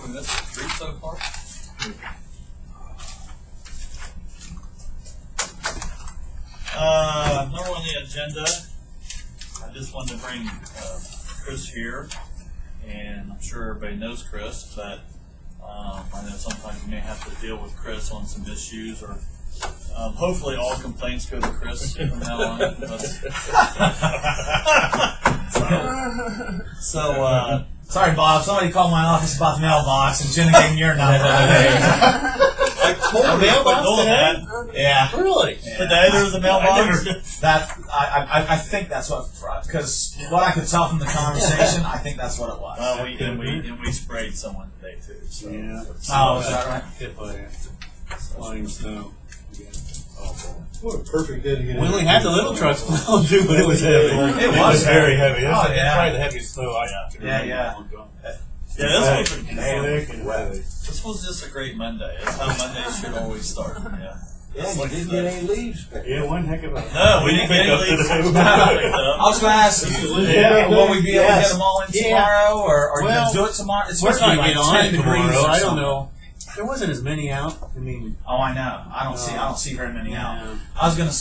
we missed the street so far? Number on the agenda, I just wanted to bring Chris here, and I'm sure everybody knows Chris, but I know sometimes you may have to deal with Chris on some issues, or hopefully all complaints go to Chris from now on. Sorry, Bob. Somebody called my office about the mailbox, and Jenna gave me your number. A mailbox today? Yeah. Really? Yeah. Today there was a mailbox? I think that's what, because what I could tell from the conversation, I think that's what it was. Well, we sprayed someone today too. So. Yeah. Oh, is that right? Hit by flying snow. Yeah. Oh, boy. What a perfect day to get in. We only had the little trucks plow too, but it was heavy. It was very heavy. It was yeah. probably the heaviest snow I got. Yeah. This was just a great Monday. It's how Mondays should always start. Yeah. Yeah, you didn't get any leaves. Yeah, one heck of a. No, we didn't get any leaves. I was going to ask you, will we be able to get them all in tomorrow, or you going to do it tomorrow? It's We're supposed to trying be to like get 10 on degrees tomorrow. or I don't something. know. There wasn't as many out. I mean. Oh, I know. I don't see very many out. Yeah. I was gonna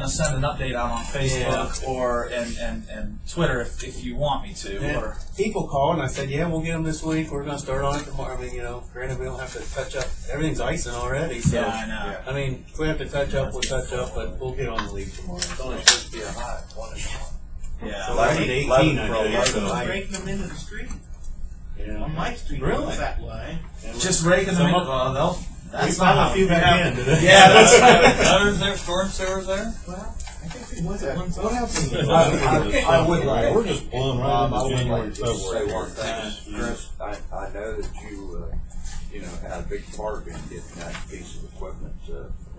send an update out on Facebook or and Twitter if you want me to. Yeah. Or People called and I said, yeah, we'll get them this week. We're going to start on it tomorrow. I mean, granted, we don't have to touch up. Everything's icing already. So, yeah, I know. I mean, if we have to touch up, we'll touch up, but we'll get on the league tomorrow. It's only supposed to be a high. Yeah. So I need 18, I know. Breaking them into the street. Yeah. On my street, Really? it's that way. Just raking them up. That's We not found how a few back in today. Yeah, that's right. Gutters there, storm sewers there. Well, I think it was at one time. What else? I would like. We're just blowing right I into would January, like to just say February. one thing, Chris. I know that you had a big part in getting that piece of equipment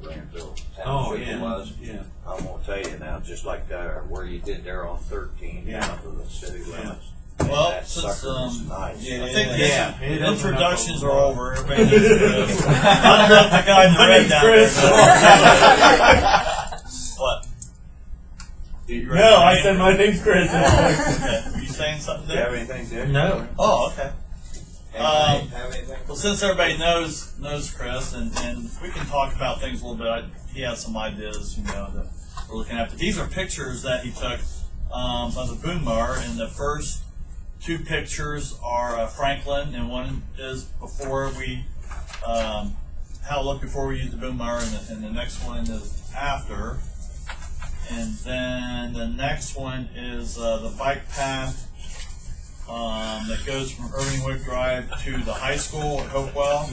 Granville Oh, Township yeah. was. Yeah. I'm gonna tell you now, just like where you did there on 13 down to the city limits. Well, that since sucker is nice. I think It the opens up introductions a are lot. over. Everybody knows Chris. I'm not the guy in the red down there. What? No, I said my name's Chris. Okay. Were you saying something Do you have there? anything, Dick? No. Oh, okay. Have anything? Well, since everybody knows Chris, and we can talk about things a little bit. He has some ideas, that we're looking at. But these are pictures that he took of the boom mower, and the first two pictures are Franklin, and one is before we how it looked before we used the boom mower, and the next one is after. And then the next one is the bike path that goes from Irvingwood Drive to the high school at Hopewell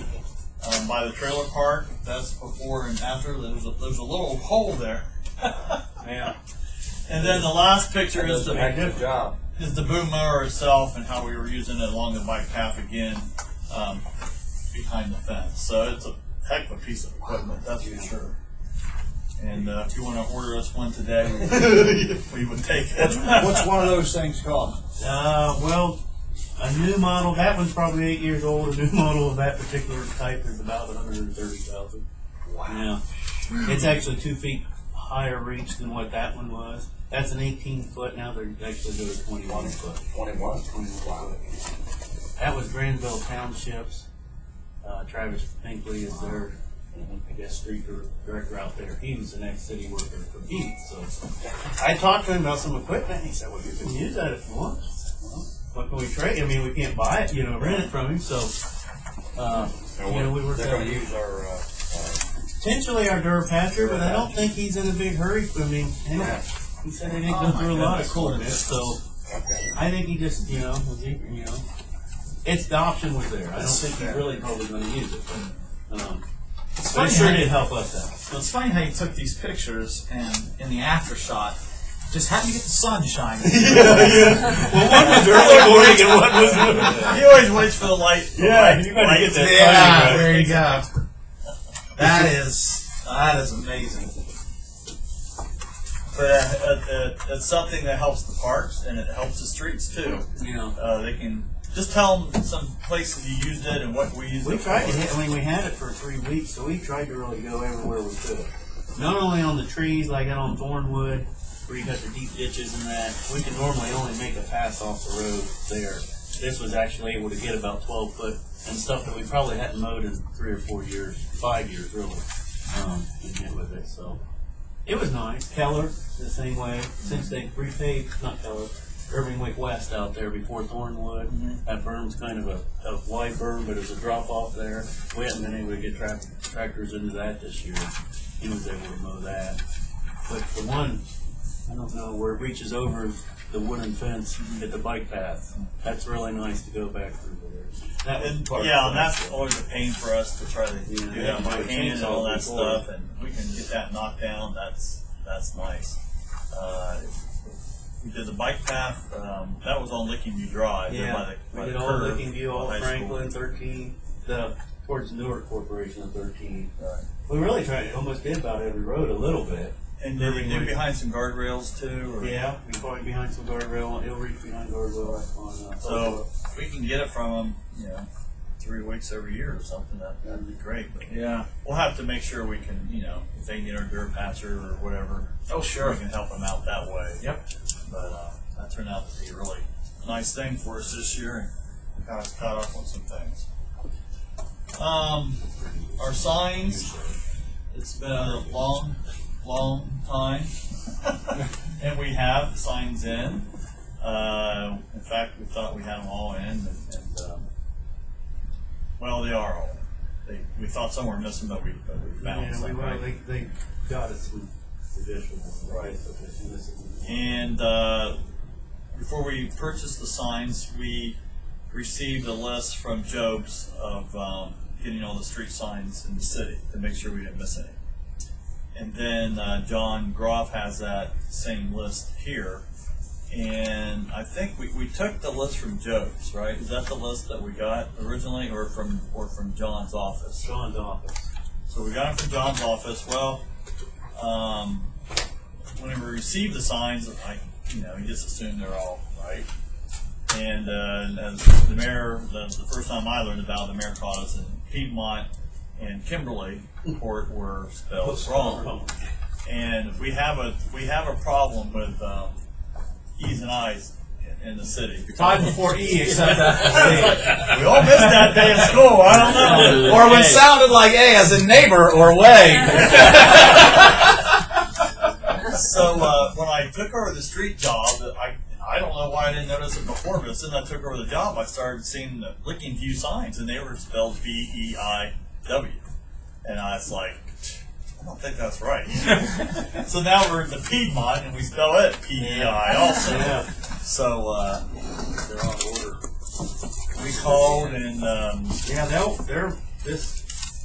by the trailer park. That's before and after. There's a little hole there. Yeah. And then the last picture is Good job. the boom mower itself and how we were using it along the bike path again behind the fence. So it's a heck of a piece of equipment, that's for sure. And if you want to order us one today, we would take it. What's one of those things cost? Well, a new model, that one's probably 8 years old. A new model of that particular type is about $130,000. Wow. Yeah. It's actually 2 feet higher reach than what that one was. That's an 18-foot. Now they're actually doing a 21-foot. 21. Wow. That was Granville Township's. Travis Pinkley is their, I guess, street director out there. He was an ex-city worker for Heath. So I talked to him about some equipment. And he said, "Well, you can use that if you want." I said, "Well, what can we trade? I mean, we can't buy it, rent it from him." So, we were They're going to use our. potentially our Durapatcher, but I don't think he's in a big hurry. I mean, he said they didn't go through a lot of coolness, so I think he just, it's the option was there. I don't think he's really probably going to use it, but it sure did help us out. It's funny how you took these pictures and in the after shot, just how do you get the sun shining? Well, one was early morning and one was. He always waits for the light. Yeah, you got to get that. Yeah, there you go. That is amazing. But it's something that helps the parks and it helps the streets too. They can just tell them some places you used it and what we used We it tried for. to we had it for 3 weeks, so we tried to really go everywhere we could. Not only on the trees, like out on Thornwood, where you got the deep ditches and that. We can normally only make a pass off the road there. this was actually able to get about 12 foot and stuff that we probably hadn't mowed in 3 or 4 years, 5 years really, and get with it. So it was nice. Keller, the same way, since they repaved, not Keller, Irving Wick West out there before Thornwood. That berm's kind of a wide berm, but there's a drop off there. We haven't been able to get tractors into that this year. He was able to mow that. But the one, I don't know, where it reaches over the wooden fence at the bike path, that's really nice to go back through there. That was part Yeah, of and that's always a pain for us to try to do that by hand and all that stuff, and we can get that knocked down. That's nice. We did the bike path. That was on Licking View Drive. Yeah, by we the did all curve Licking View, all of high school. Franklin, 13, towards Newark Corporation of 13. Right. We really almost did about every road a little bit. And did we do behind some guardrails too? Or? Yeah, we caught behind some guardrail, he'll reach behind guardrail on So if we can get it from them, 3 weeks every year or something, that'd be great. But Yeah. we'll have to make sure we can, if they need our dirt patcher or whatever. Oh, sure. We can help them out that way. Yep. But that turned out to be a really nice thing for us this year, and we got us caught up on some things. Our signs, it's been a long time, and we have signs in. In fact, we thought we had them all in, and well, they are all in. We thought some were missing, but we found some. Right? they got us some additional ones. Right. And before we purchased the signs, we received a list from Jobs of getting all the street signs in the city to make sure we didn't miss any. And then John Groff has that same list here. And I think we took the list from Jobs, right? Is that the list that we got originally, or from John's office? John's office. So we got it from John's office. Well, when we received the signs, you just assume they're all right. And as the mayor, the first time I learned about it, the mayor taught us in Piedmont and Kimberly Port were spelled wrong. And we have a problem with E's and I's in the city. Time before E, except that. We all missed that day in school. I don't know. Or when it sounded like A as in neighbor or way. So when I took over the street job, I don't know why I didn't notice it before, but as soon as I took over the job, I started seeing the Licking View signs, and they were spelled V-E-I-W. And I was like, I don't think that's right. So now we're in the Piedmont, and we spell it P-E-I also. Yeah. So They're on order. we called, and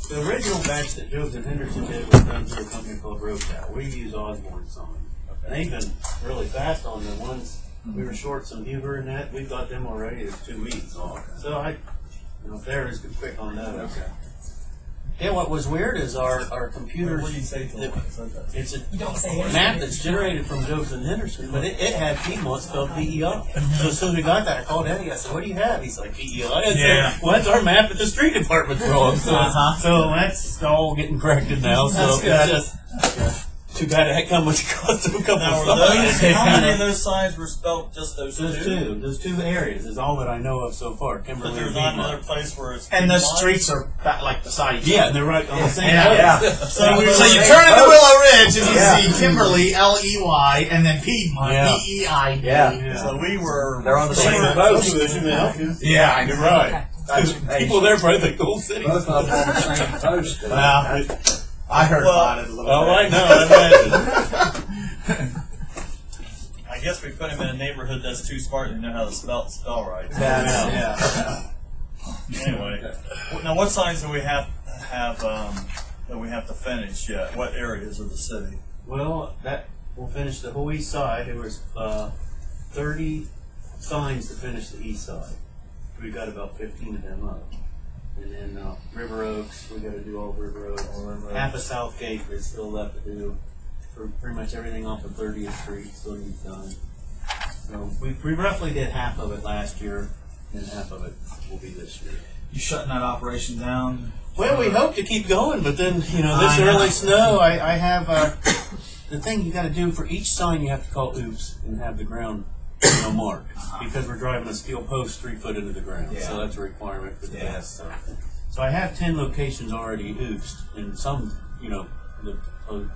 the original batch that Jobs and Henderson did was done through a company called Roadtown. We use Osborne sign. And they've been really fast on the ones. We were short some Huber and that. We've got them already. It's 2 weeks. So if they're as quick on those. okay. Yeah, what was weird is our computers. What do you say to them? It's a map that's generated from Jobs and Henderson, but it had Piedmont spelled P-E-I. So as soon as we got that, I called Eddie. I said, "What do you have?" He's like, "P-E-I." I said, "Well, that's our map at the street department's wrong." So that's all getting corrected now. So That's it's just too bad it come with the cost of a couple Now, of were signs. how many of those signs were spelled just those two? Those two areas is all that I know of so far. But Kimberly there's and not Piedmont. another place where it's And the Piedmont? streets are like beside each Yeah, other. and they're right on the same Yeah. place. So we you were turn into Willow Ridge and you Yeah. see Kimberly, L-E-Y, and then Piedmont, Yeah. P-E-I-D. Yeah. So we were. They're on the same Both boat. division now. Yeah, you're right. People there probably think the whole city. Both of them on the same post. Well, I heard about it a little Oh, bit. I know. I imagine. I guess we put him in a neighborhood that's too smart to know how to spell right. Yeah. Anyway, now what signs do we have that we have to finish yet? What areas of the city? Well, that will finish the whole east side. There was 30 signs to finish the east side. We got about 15 of them up. And then River Oaks, we got to do all River Oaks. Half of Southgate is still left to do. For pretty much everything off of 30th Street still needs done. So we roughly did half of it last year, and half of it will be this year. You shutting that operation down? Well, we hope to keep going, but then, this I know. early snow, I have the thing you got to do for each sign, you have to call oops and have the ground a mark because we're driving a steel post 3 foot into the ground. Yeah. So that's a requirement for the Yeah. fence. So I have 10 locations already oozed, and some, the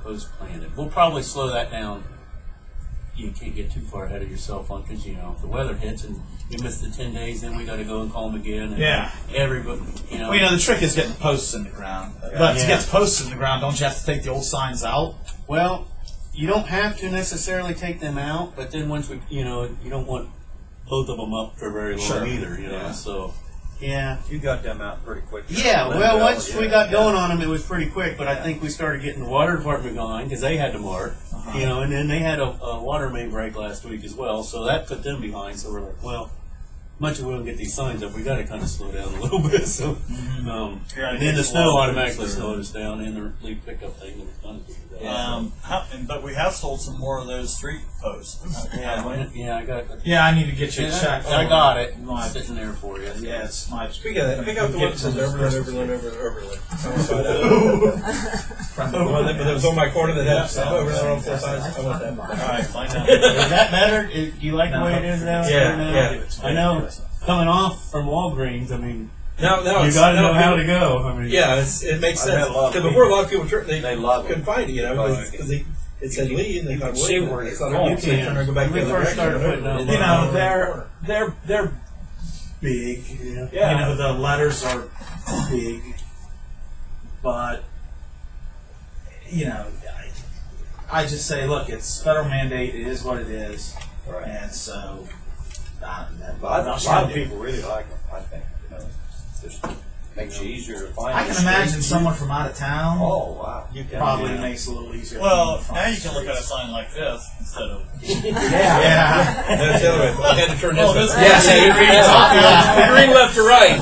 post planted. We'll probably slow that down. You can't get too far ahead of yourself on because if the weather hits and we miss the 10 days, then we got to go and call them again. And Yeah. Everybody, Well, the trick is getting the posts in the ground. But to get the posts in the ground, don't you have to take the old signs out? Well, you don't have to necessarily take them out, but then once you don't want both of them up for very long Sure. either. Yeah. So. Yeah. You got them out pretty quick. Yeah, well, once we got going on them, it was pretty quick. But I think we started getting the water department going because they had to mark, and then they had a water main break last week as well, so that put them behind. So we're like, well, much as we'll get these signs up, we got to kind of slow down a little bit. So, and then the snow automatically slowed us down, and the leaf pickup thing was done. But we have sold some more of those street posts. Yeah, I got. Yeah, I need to get you a check. I got it. My- Sitting there for you. Yeah, it's my. Speaking of that, pick out the one that says Overland, Overland, Overland, Overland. I want to find out. The one that was on my corner that had Overland on 4 sides. I want that. All right, find out. Is that better? Do you like the way it is now? Yeah. I know. Coming off from Walgreens, I mean, Now you it's, got to now know how to people- go. I mean, Yeah, it makes I've had sense. a lot of Because before a lot of people they love couldn't it. find it, because it said Lee, and they thought, see wait, where it's you're not going. on so they're trying to go back We the other first direction. started putting They're big. Yeah. The letters are big, but I just say, look, it's federal mandate. It is what it is, Right. and so. A lot of people really like them, I think. Just makes you easier to find. I can imagine someone from out of town Oh, wow. probably makes it a little easier. Well, for them to now find you can look at a sign like this instead of. Yeah. That's the other way. I had to turn this Oh, way. this Yeah, way. yeah, you're green Yeah. You're green left to right.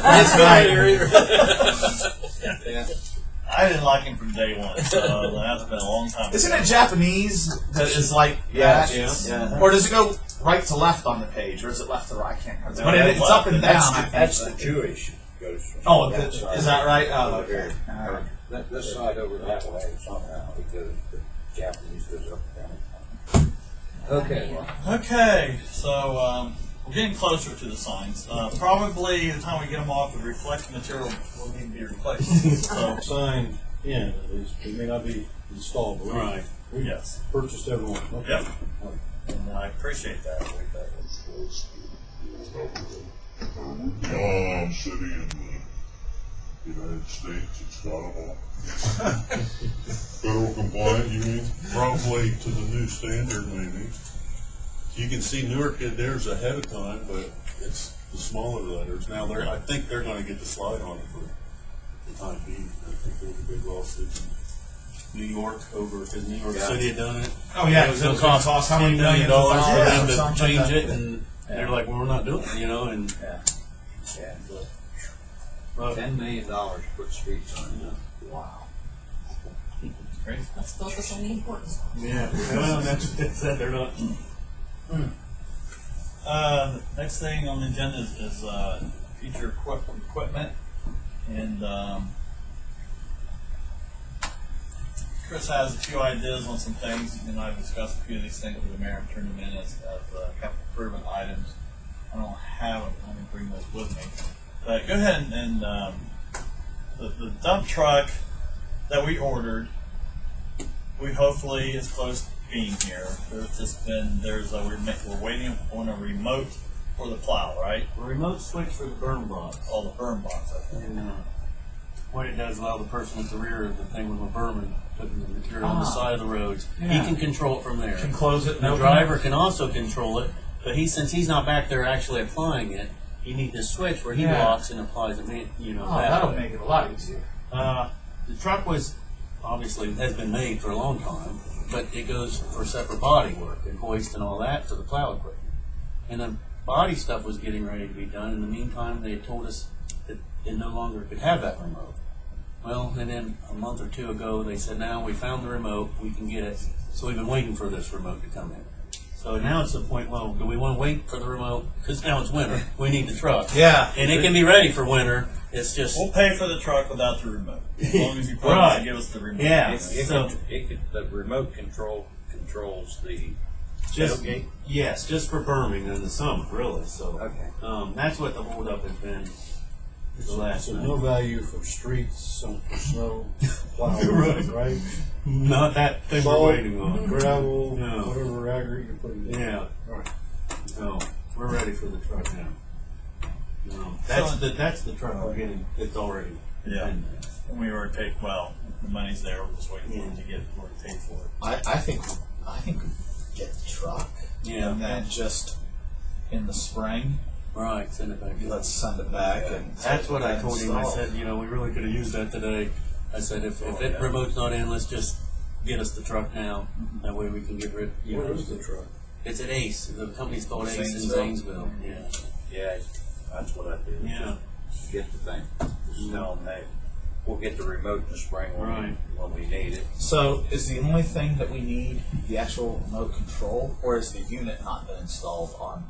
It's I didn't like him from day one, so that's been a long time. Isn't it Japanese that is like Yeah, that? yeah. Or does it go right to left on the page, or is it left to right? I can't remember. No, But it's left. up and down. I think. That's the Jewish goes from. Oh, that side. is that right? Oh, Over here. okay. All right. This side over that way somehow, because the Japanese goes up and down. Okay. Okay, so we're getting closer to the signs. Probably the time we get them off, the reflective material will need to be replaced. So, Sign, yeah, it may not be installed, but Right. we yes. purchased everyone. Okay. Yep. And I appreciate that. City in the United States, it's got them all. Federal compliant, you mean? Probably to the new standard, maybe. You can see Newark, there's ahead of time, but it's the smaller letters. Now, I think they're gonna get the slide on it for the time being. I think there's a big lawsuit in New York over, because New York City had done it. Oh yeah, It was because gonna it cost how many $10 million millions for them to something change like it, that. and they're like, well, we're not doing it, and Yeah. Well, $10 million to put streets on. Wow. Let's focus on the important stuff. yeah, well, that's that they're not. Next thing on the agenda is future equipment, and Chris has a few ideas on some things, and I've discussed a few of these things with the mayor and turned them in as capital improvement items. I don't have them. I'm going to bring those with me. But go ahead and the dump truck that we ordered, we hopefully is close to being here. There's just been we're waiting on a remote for the plow, right? The remote switch for the burn box. All the burn box, I think. And what it does allow the person at the rear of the thing with a berman putting the material on the side of the roads. Yeah. He can control it from there. Can close it. The driver can also control it, but since he's not back there actually applying it, you need this switch where he Yeah. locks and applies it. Oh, that that'll way. make it a lot easier. The truck has been made for a long time, but it goes for separate body work and hoist and all that for the plow equipment. And the body stuff was getting ready to be done. In the meantime, they had told us that it no longer could have that remote. Well, and then a month or two ago, they said, now we found the remote, we can get it. So we've been waiting for this remote to come in. So now it's the point, well, do we want to wait for the remote? Because now it's winter. We need the truck. Yeah. And it can be ready for winter. It's just... We'll pay for the truck without the remote, as long as you promise Right. to give us the remote. Yeah. The remote controls the Just, yes, just for berming in the summer, really, so. Okay. That's what the holdup has been the last So night. no value for streets, some for snow, plowing, right? Not that thing we're Salt, waiting on. gravel, No. whatever aggregate you're putting in. Yeah, Alright. so, we're ready for the truck now. That's the truck we're getting, it's already. Yeah. in And we were the money's there, we're just waiting for it to get paid for it. I think we get the truck, Yeah. and then just in the spring, Right, send it back. let's send it back. And That's what I told him. I install. said, we really could have used that today. I said, if that remote's not in, let's just get us the truck now. That way we can get rid. Where is the truck? It's at Ace. The company's called Ace in Zanesville. Zanesville. Yeah. Yeah, that's what I do. Yeah. Get the thing. Just tell them, hey, we'll get the remote in the spring Right. when we need it. So, is the only thing that we need the actual remote control, or is the unit not been installed on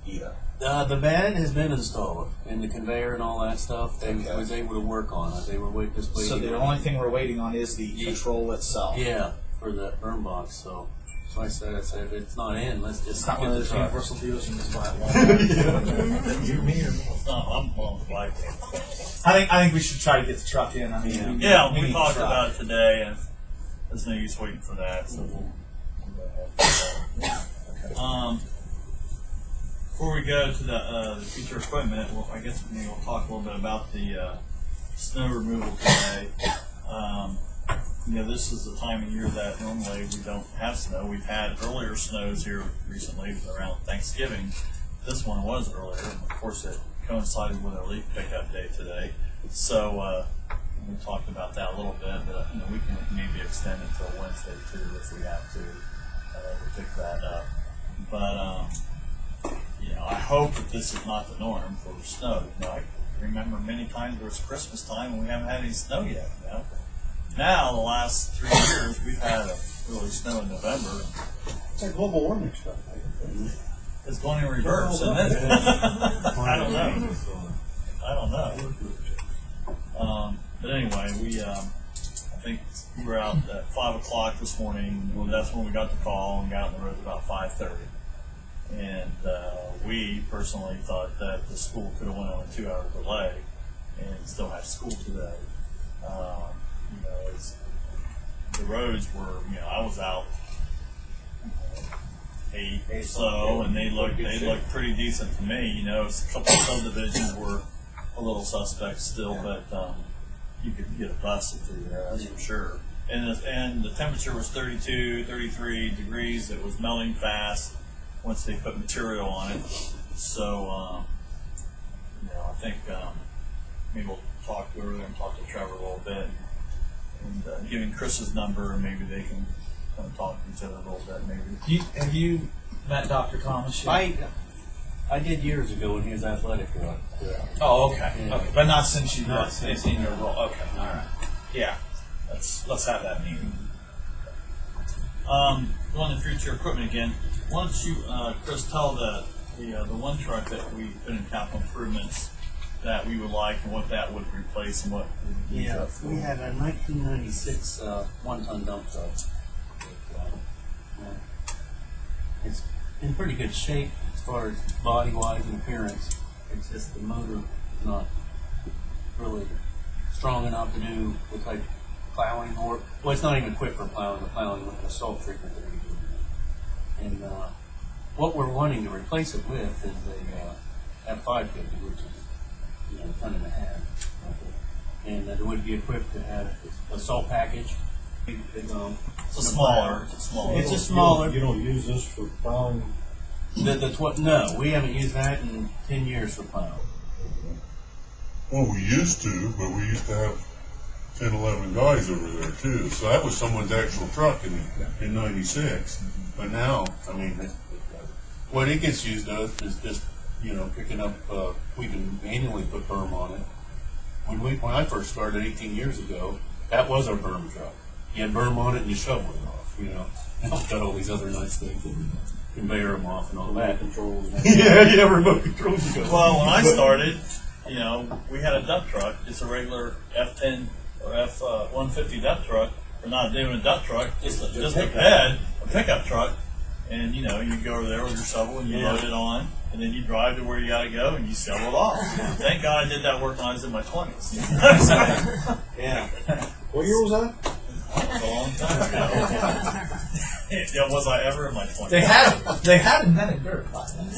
either? The bed has been installed, and the conveyor and all that stuff. They Okay. was able to work on it. They were just waiting. So the only thing we're waiting on is the control itself. Yeah, for the burn box. So I said, if it's not in, let's just It's not get one of the those truck. universal deals you just buy at Walmart. You, me, or I'm on the like it. I think we should try to get the truck in. I mean, Yeah, need we the talked truck. about it today, and there's no use waiting for that, so we'll go ahead with that. Before we go to the future equipment, I guess maybe we'll talk a little bit about the snow removal today. This is the time of year that normally we don't have snow. We've had earlier snows here recently around Thanksgiving. This one was earlier, and of course it coincided with our leaf pickup day today. So we talked about that a little bit, but we can maybe extend it till Wednesday too if we have to. We'll pick that up. But I hope that this is not the norm for snow. I remember many times where it's Christmas time and we haven't had any snow yet. Now, the last 3 years, we've had a really snow in November. it's like global warming stuff. It's going in reverse, isn't it? I don't know. But anyway, I think we were out at 5 o'clock this morning. Well, that's when we got the call and got on the road about 5:30. And we personally thought that the school could have went on a 2-hour delay and still have school today. The roads were, I was out 8 or so, and they looked pretty decent to me. A couple of subdivisions were a little suspect still, but you could get a bus through there, that's for sure. And the temperature was 32, 33 degrees. It was melting fast once they put material on it. So, I think maybe we'll talk to her and talk to Trevor a little bit, and giving Chris's number, and maybe they can kind of talk to each other a little bit. Maybe. Have you met Dr. Thomas yet? I did years ago when he was athletic director. Oh, okay. Yeah. Okay, but not since you've Not been since, in your no. role. Okay, all right. Yeah, let's have that meeting. On the future equipment again. Why don't you, Chris, tell the one truck that we put in capital improvements that we would like and what that would replace and what we would use that for. We had a 1996 one-ton dump truck. It's in pretty good shape as far as body-wise and appearance. It's just the motor is not really strong enough to do with like plowing or, well, it's not even equipped for plowing. The plowing with the salt treatment that we do. And what we're wanting to replace it with is a F550, which is a ton and a half. And it would be equipped to have a salt package. It's a smaller. It's a smaller. You don't use this for plowing? No, we haven't used that in 10 years for plowing. Well, we used to, but we used to have 10, 11 guys over there too. So that was someone's actual truck in 96. But now, what it gets used of is just, picking up, we can manually put berm on it. When I first started 18 years ago, that was our berm truck. You had berm on it and you shovel it off, Now it's got all these other nice things, conveyor them off and all that. Controls. yeah, remote controls. Well, when I started, we had a dump truck. It's a regular F10 or F150 dump truck. We're not doing a dump truck, just a bed, a pickup truck, And you go over there with your shovel and you load it on, and then you drive to where you got to go and you shovel it off. Thank God I did that work when I was in my 20s. Yeah. What year was that? That was a long time ago. Yeah, was I ever in my 20s? They had invented dirt by then.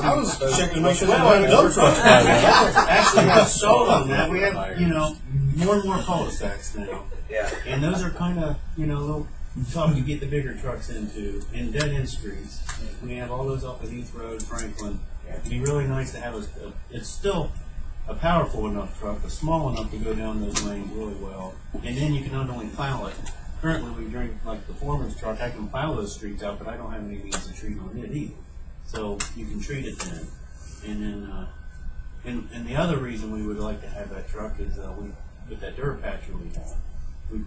I was checking to make sure they Well, had a dump truck. Actually, we have sold on that. We have, more and more cul-de-sacs now. Yeah. And those are kind of, little tough to get the bigger trucks into, in dead-end streets. We have all those off of Heath Road, Franklin. It'd be really nice to have it's still a powerful enough truck, but small enough to go down those lanes really well. And then you can not only plow it. Currently, we drink like the foreman's truck. I can plow those streets out, but I don't have any means to treat on it either. So you can treat it then. And then, and the other reason we would like to have that truck is with that dirt patcher we have, we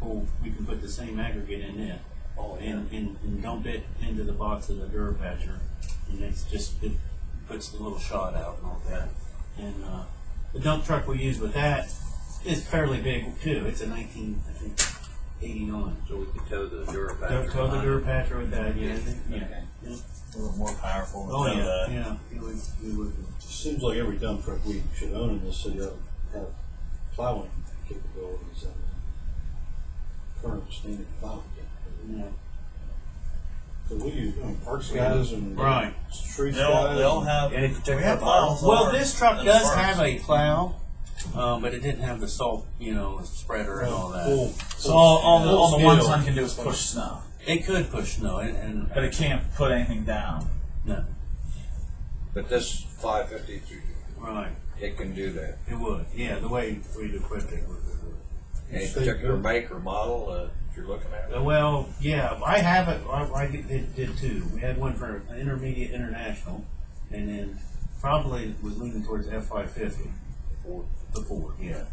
can put the same aggregate in it, and dump it into the box of the dirt patcher, and it puts the little shot out and all that. And the dump truck we use with that is fairly big too. It's a 1989. So we could tow the Durapatcher. Tow the dirt patcher with that, yeah. A little more powerful. Oh than yeah, that. yeah. We would. Seems like every dump truck we should own in this city ought to have plowing capabilities. Current standard plowing capabilities. Yeah. So we use parks guys and Right. streets guys. They'll have. Any We particular have model? plows. Well, this truck in does parks. have a plow, but it didn't have the salt, spreader and all that. So all the one scale. ton can do is push snow, It could push snow, and but it can't put anything down. no, But this 550, right, it can do that. it would. Yeah, the way we'd equipped it would. Any particular make or model that you're looking at? Well, yeah, I have it. I did too. We had one for an intermediate international, and then probably was leaning towards F550. The Ford, yeah.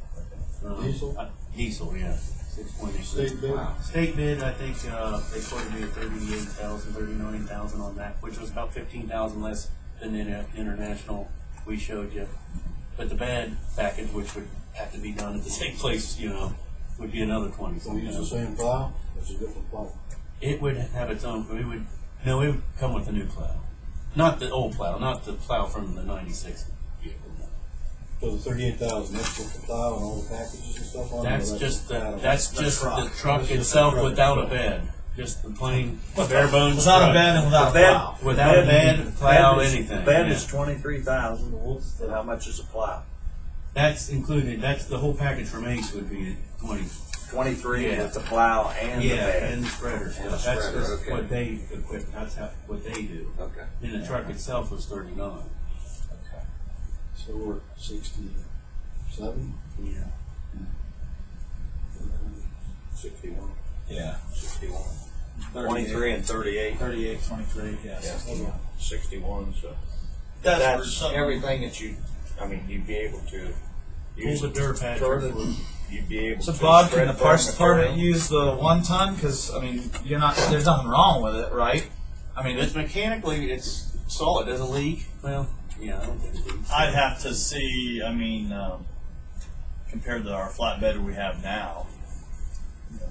Diesel? Diesel, yeah. 6.8. State bid? Wow. State bid, I think they quoted me at 38,000, 39,000 on that, which was about 15,000 less than the international we showed you. But the bad package, which would have to be done at the same place, would be another 20. So we use the same plow? Or is it a different plow? It would have its own. It would come with a new plow, not the old plow, not the plow from the '96 vehicle. No. So the 38,000, that's with the plow and all the packages and stuff on it? That's or just the add-on? the truck itself without a bed, just the plain bare bones. Without truck. a bed and without a plow. Without a bed, plow, anything. Bed yeah. is 23,000. How much is a plow? That's included. That's the whole package from Ace would be 20. 23 Yeah. with the plow and the bed. and the spreader. And the That's spreader, just okay. what they equip. That's what they do. Okay. And the truck itself was 39. So we're at 67? Yeah. 61. Yeah. 61. 23 and 38. 38, 23, yes. Yeah. 61, so. That's for That's something. everything that you'd be able to Pull use. the dirt patch. You'd be able So to. Bob, can spread the parts that department material. use the 1 ton? Because there's nothing wrong with it, right? I mean, It's mechanically, it's solid. Does it leak? Well, yeah, I don't think it leaks. I'd have to see. Compared to our flatbed we have now,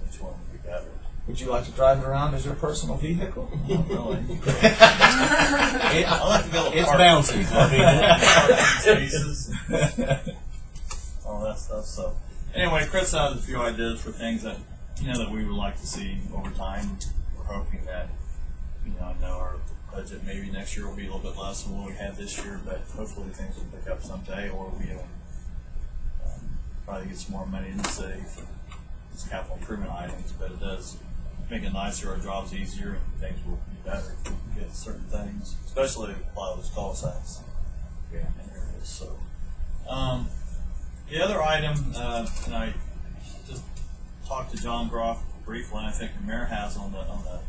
which one would be better? would you like to drive it around as your personal vehicle? Not really. I like to be able to It's park- bouncy. parking spaces. All that stuff. So, anyway, Chris has a few ideas for things that that we would like to see over time. We're hoping that I know our budget maybe next year will be a little bit less than what we had this year, but hopefully things will pick up someday, or we'll be able to probably get some more money in the city for these capital improvement items. But it does make it nicer, our jobs easier, and things will be better if we can get certain things, especially a lot of those cul-de-sacs in areas. So, the other item, and I just talked to John Groff briefly, and I think the mayor has on the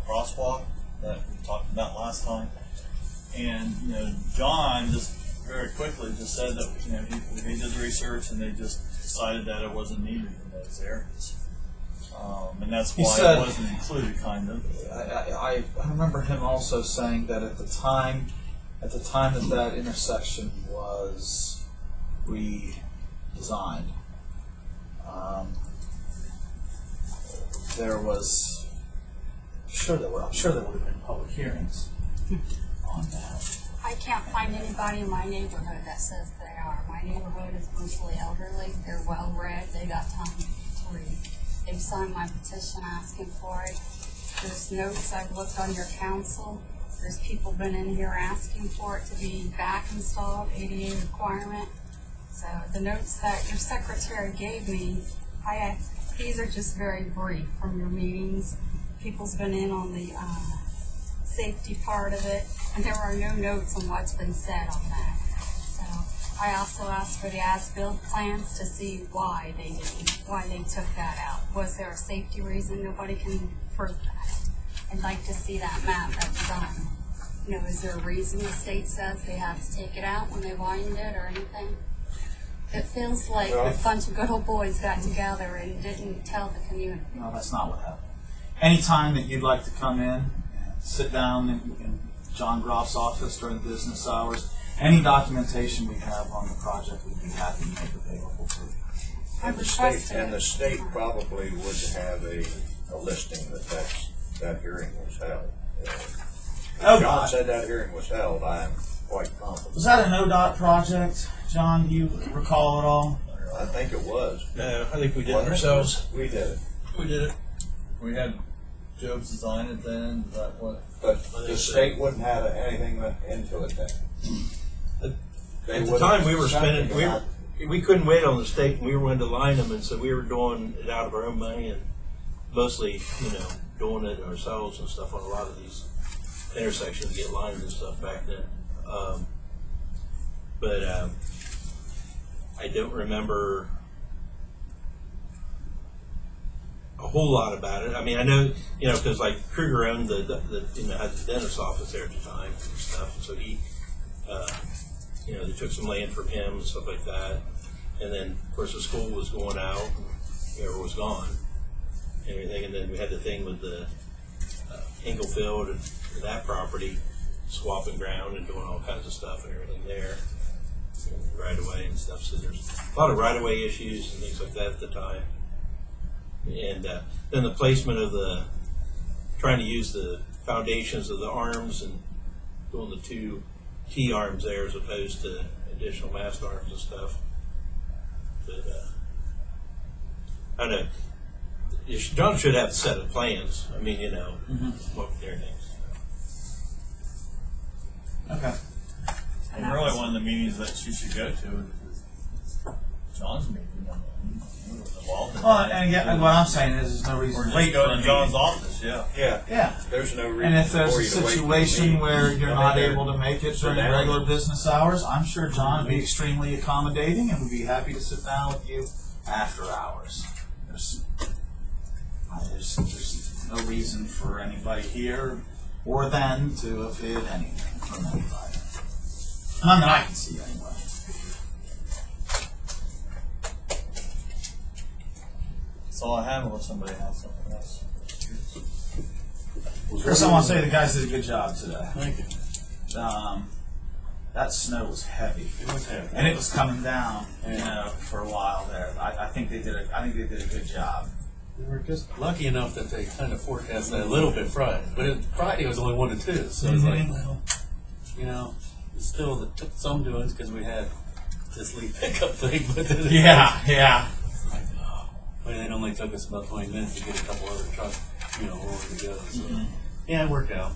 crosswalk that we talked about last time. And John just very quickly just said that he did the research and they just decided that it wasn't needed in those areas. And that's He why said- it wasn't included, kind of. I remember him also saying that at the time that intersection was redesigned, sure there would have been public hearings on that. I can't find anybody in my neighborhood that says they are. My neighborhood is mostly elderly. They're well-read. They got time to read. They've signed my petition asking for it. There's notes I've looked on your council. There's people been in here asking for it to be back installed, ADA requirement. So the notes that your secretary gave me, these are just very brief from your meetings. People's been in on the safety part of it, and there are no notes on what's been said on that. So I also asked for the as-built plans to see why they took that out. Was there a safety reason? Nobody can prove that. I'd like to see that map that's done. You know, is there a reason the state says they have to take it out when they widened it or anything? It feels like a bunch of good old boys got together and didn't tell the community. No, that's not what happened. Anytime that you'd like to come in and sit down in John Groff's office during business hours, any documentation we have on the project, we'd be happy to make available to you. I requested And the it. state probably would have a listing that hearing was held. Oh, John God. said that hearing was held, I am quite confident. Was that an ODOT project, John? Do you recall at all? I think it was. No, I think we did it Wasn't it? ourselves. We did it. We did it. We had Job's design it then, is that what? But the state wouldn't have anything into it then. At the time, we were spending, we couldn't wait on the state, and we were going to line them, and so we were doing it out of our own money, and mostly, doing it ourselves and stuff on a lot of these intersections to get lined and stuff back then. But I don't remember a whole lot about it. I mean, I know, because like Kruger owned had the dentist's office there at the time and stuff, and so he, they took some land from him and stuff like that. And then, of course, the school was going out, or was gone, and everything. And then we had the thing with the Englefield and that property, swapping ground and doing all kinds of stuff and everything there, right away and stuff. So there's a lot of right of way issues and things like that at the time. And then the placement of trying to use the foundations of the arms and doing the two T arms there as opposed to additional mast arms and stuff. But I don't know. John should have a set of plans. I mean, what their names. Okay. And really one of the meetings that you should go to is John's meeting. He was involved in Well, that. and again, what I'm saying is there's no Or reason to just wait go for a to John's meeting. office, yeah. Yeah, Yeah. there's no reason And if there's for a you to wait for the situation meeting. where you're Come not in there. able to make it during down. regular business hours, I'm sure John would be extremely accommodating and would be happy to sit down with you after hours. There's no reason for anybody here or then to have hid anything from anybody. None that I can see anyway. That's all I have unless somebody has something else. Chris, I want to say the guys did a good job today. Thank you. That snow was heavy. It was heavy. And it was coming down, for a while there. I think they did a good job. We were just lucky enough that they kind of forecast that a little bit Friday, but Friday was only 1 to 2, so it's like, well, it's still took some doings because we had this leaf pickup thing, but then Yeah. but it only took us about 20 minutes to get a couple other trucks, rolling together. So yeah, it worked out.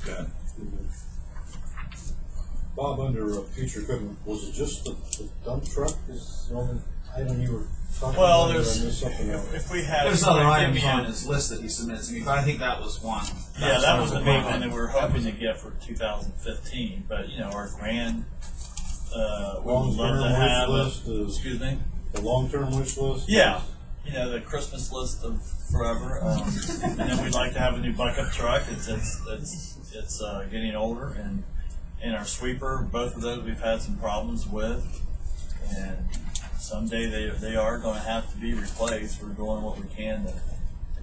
Good. Bob, under future equipment, was it just the dump truck is the only item you were talking Well, about? there's, or I missed something else? if we had. There's other somebody items give me on a- his list that he submitted to me, but I think that was one. Yeah, that was the big one that we we were hoping to get for 2015, but, our grand, we would love Long-term to have, wish list is- excuse me? The long-term wish list? Yeah, the Christmas list of forever, and then we'd like to have a new bucket truck. It's getting older, and our sweeper, both of those we've had some problems with, and someday they are going to have to be replaced. We're doing what we can to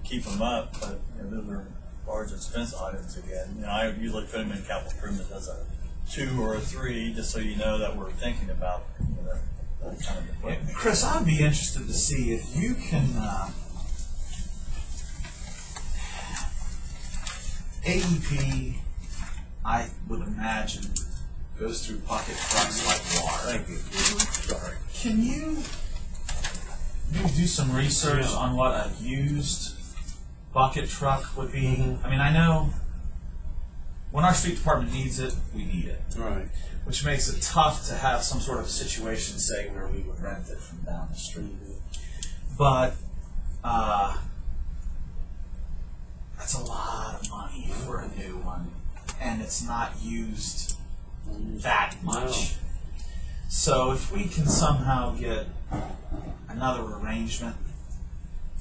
keep them up, but those are large expense items again. I usually put them in capital improvement as a 2 or a 3, just so you know that we're thinking about that kind of equipment. Chris, I'd be interested to see if you can AEP, I would imagine, goes through bucket trucks like water. Thank you. Sorry. Can you do some research on what a used bucket truck would be? I mean, I know when our street department needs it, we need it. Right. Which makes it tough to have some sort of situation, say, where we would rent it from down the street. But that's a lot of money for a new one, and it's not used that much. So if we can somehow get another arrangement,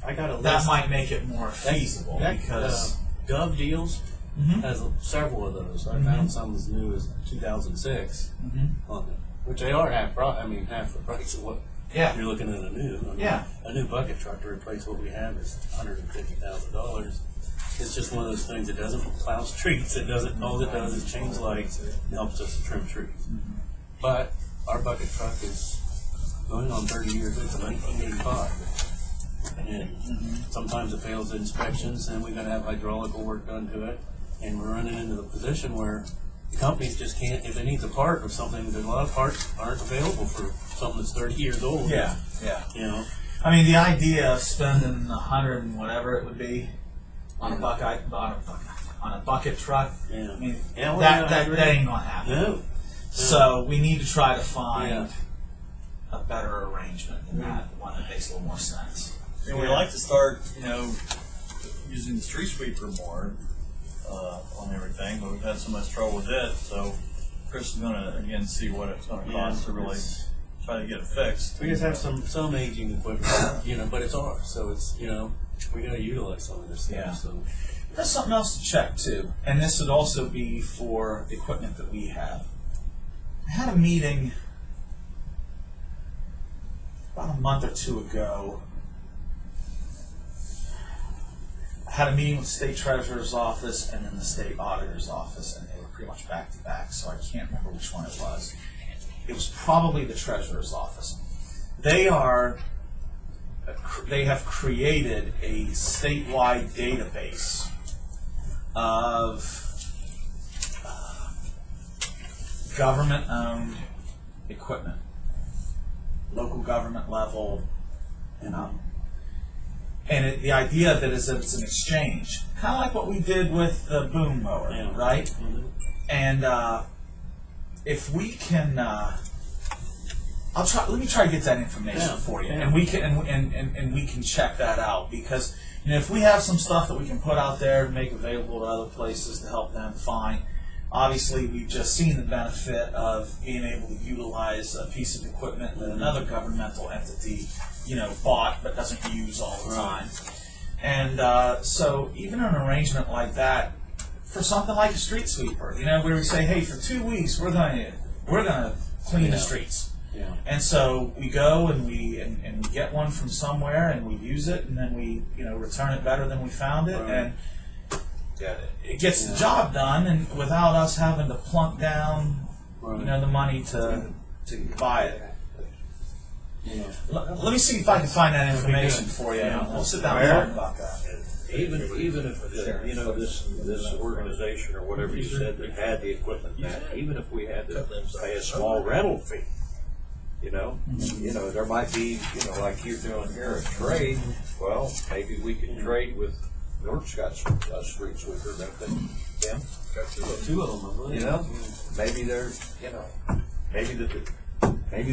I got a that list. might make it more feasible because Gov Deals Mhm. has several of those. I found some as new as 2006 on it, which they are half the price of what yeah, you're looking at a new. I mean, Yeah. a new bucket truck to replace what we have is $150,000. It's just one of those things that doesn't plow streets. It doesn't. All it does is change lights and helps us to trim trees. But our bucket truck is going on 30 years. It's a 1985. And sometimes it fails inspections, and we've got to have hydraulical work done to it. And we're running into the position where the companies just can't, if it needs a part of something, there's a lot of parts aren't available for something that's 30 years old. yeah. You know? I mean, the idea of spending $100 and whatever it would be on a bucket truck. Yeah. I mean, Yeah, well, that I agree. ain't gonna happen. No. So we need to try to find Yeah. a better arrangement than that, one that makes a little more sense. And we like to start, using the street sweeper more on everything, but we've had so much trouble with it. So Chris is going to again see what it's going to cost to really try to get it fixed. We just have some aging equipment, but it's ours, so it's we got to utilize some of this stuff. Yeah. So There's something else to check too, and this would also be for the equipment that we have. I had a meeting about a month or two ago. I had a meeting with the state treasurer's office and then the state auditor's office, and they were pretty much back to back, so I can't remember which one it was. It was probably the treasurer's office. They have created a statewide database of government-owned equipment, local government level, and the idea of it is that it's an exchange, kind of like what we did with the boom mower, right? Mhm. And if we can, let me try to get that information for you, and we can and we can check that out, because if we have some stuff that we can put out there and make available to other places to help them find. Obviously, we've just seen the benefit of being able to utilize a piece of equipment that another governmental entity, bought but doesn't use all the time. And so even an arrangement like that, for something like a street sweeper, where we say, hey, for 2 weeks we're gonna clean the streets. Yeah. And so we go and we get one from somewhere and we use it, and then we return it better than we found it, and it gets the job done, and without us having to plunk down the money to buy it. Let me see if I can find that information for you. We'll sit down and talk about that. Even if this organization or whatever you said that had the equipment, even if we had to pay a small rental fee, there might be, like you're doing here, a trade. Well, maybe we can trade with. North's got a street sweeper, don't they? Tim? Two of them, I believe. Maybe they're, maybe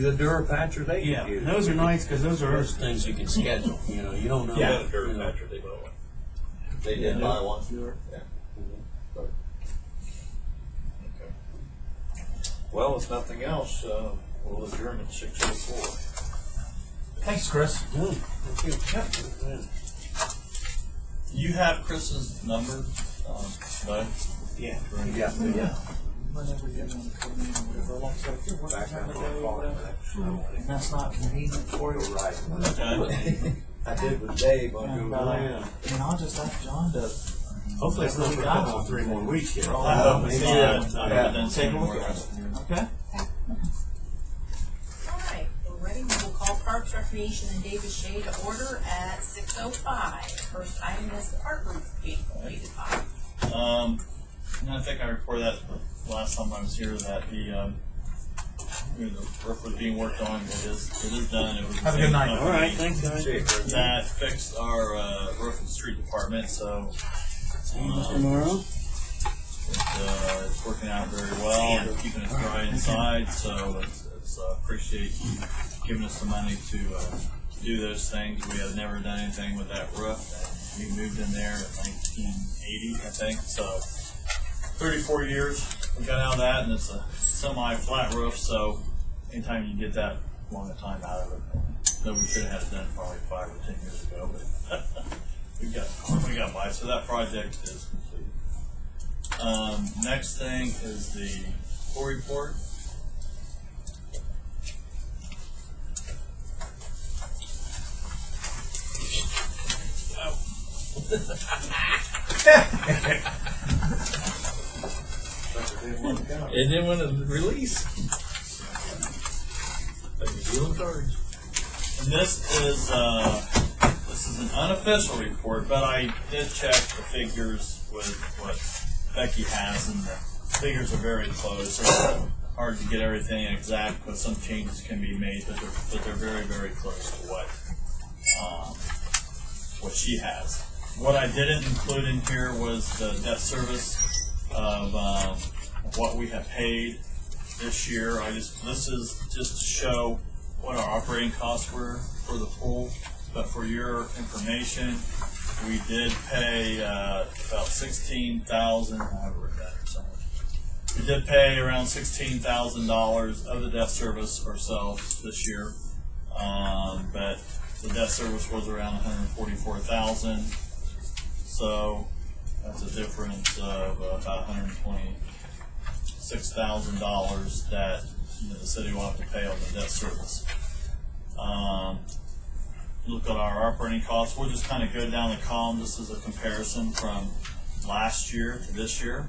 the Durapatcher they Yeah, can use. those are nice because those are things you can schedule. You don't know. Yeah. They bought one. They did buy one. Yeah. Well, if nothing else, we'll adjourn at 6:04. Thanks, Chris. Good. Thank you. You have Chris's number, Bud? Yeah. Yeah. Whenever you get on the committee or whatever, like I said, if you're working Back time on of the day or call whatever, and that's not convenient for you, Right. Okay. I did with Dave on And, doing I'll just ask John to. Hopefully it's not for a couple of 3 more weeks yet. I hope it's not. I hope Yeah. it doesn't Take a seem look more. at it. Okay. All right, we're ready. We will call Parks, Recreation, and David Shai to order at 6:05. First item is the art roof being completed by. And I think I reported that the last time I was here that the roof was being worked on. It is done. It was Have a good night. All right, thanks, guys. that fixed our roof and street department. So See you tomorrow. it's working out very well. They're keeping us dry inside, so it's appreciate you giving us the money to do those things. We had never done anything with that roof, and we moved in there in 1980, I think. So 34 years we got out of that, and it's a semi-flat roof. So anytime you get that long a time out of it, though we could have had it done probably 5 or 10 years ago, but we got by. So that project is complete. Next thing is the pool report. It didn't want to release. Like you're dealing cards. And this is an unofficial report, but I did check the figures with what Becky has, and the figures are very close. It's hard to get everything exact, but some changes can be made, but they're very, very close to what she has. What I didn't include in here was the debt service of what we have paid this year. This is just to show what our operating costs were for the pool, but for your information, we did pay about $16,000. I have written that or somewhere. We did pay around $16,000 of the debt service ourselves this year, but the debt service was around $144,000. So that's a difference of about $126,000 that the city will have to pay on the debt service. Look at our operating costs. We'll just kind of go down the column. This is a comparison from last year to this year.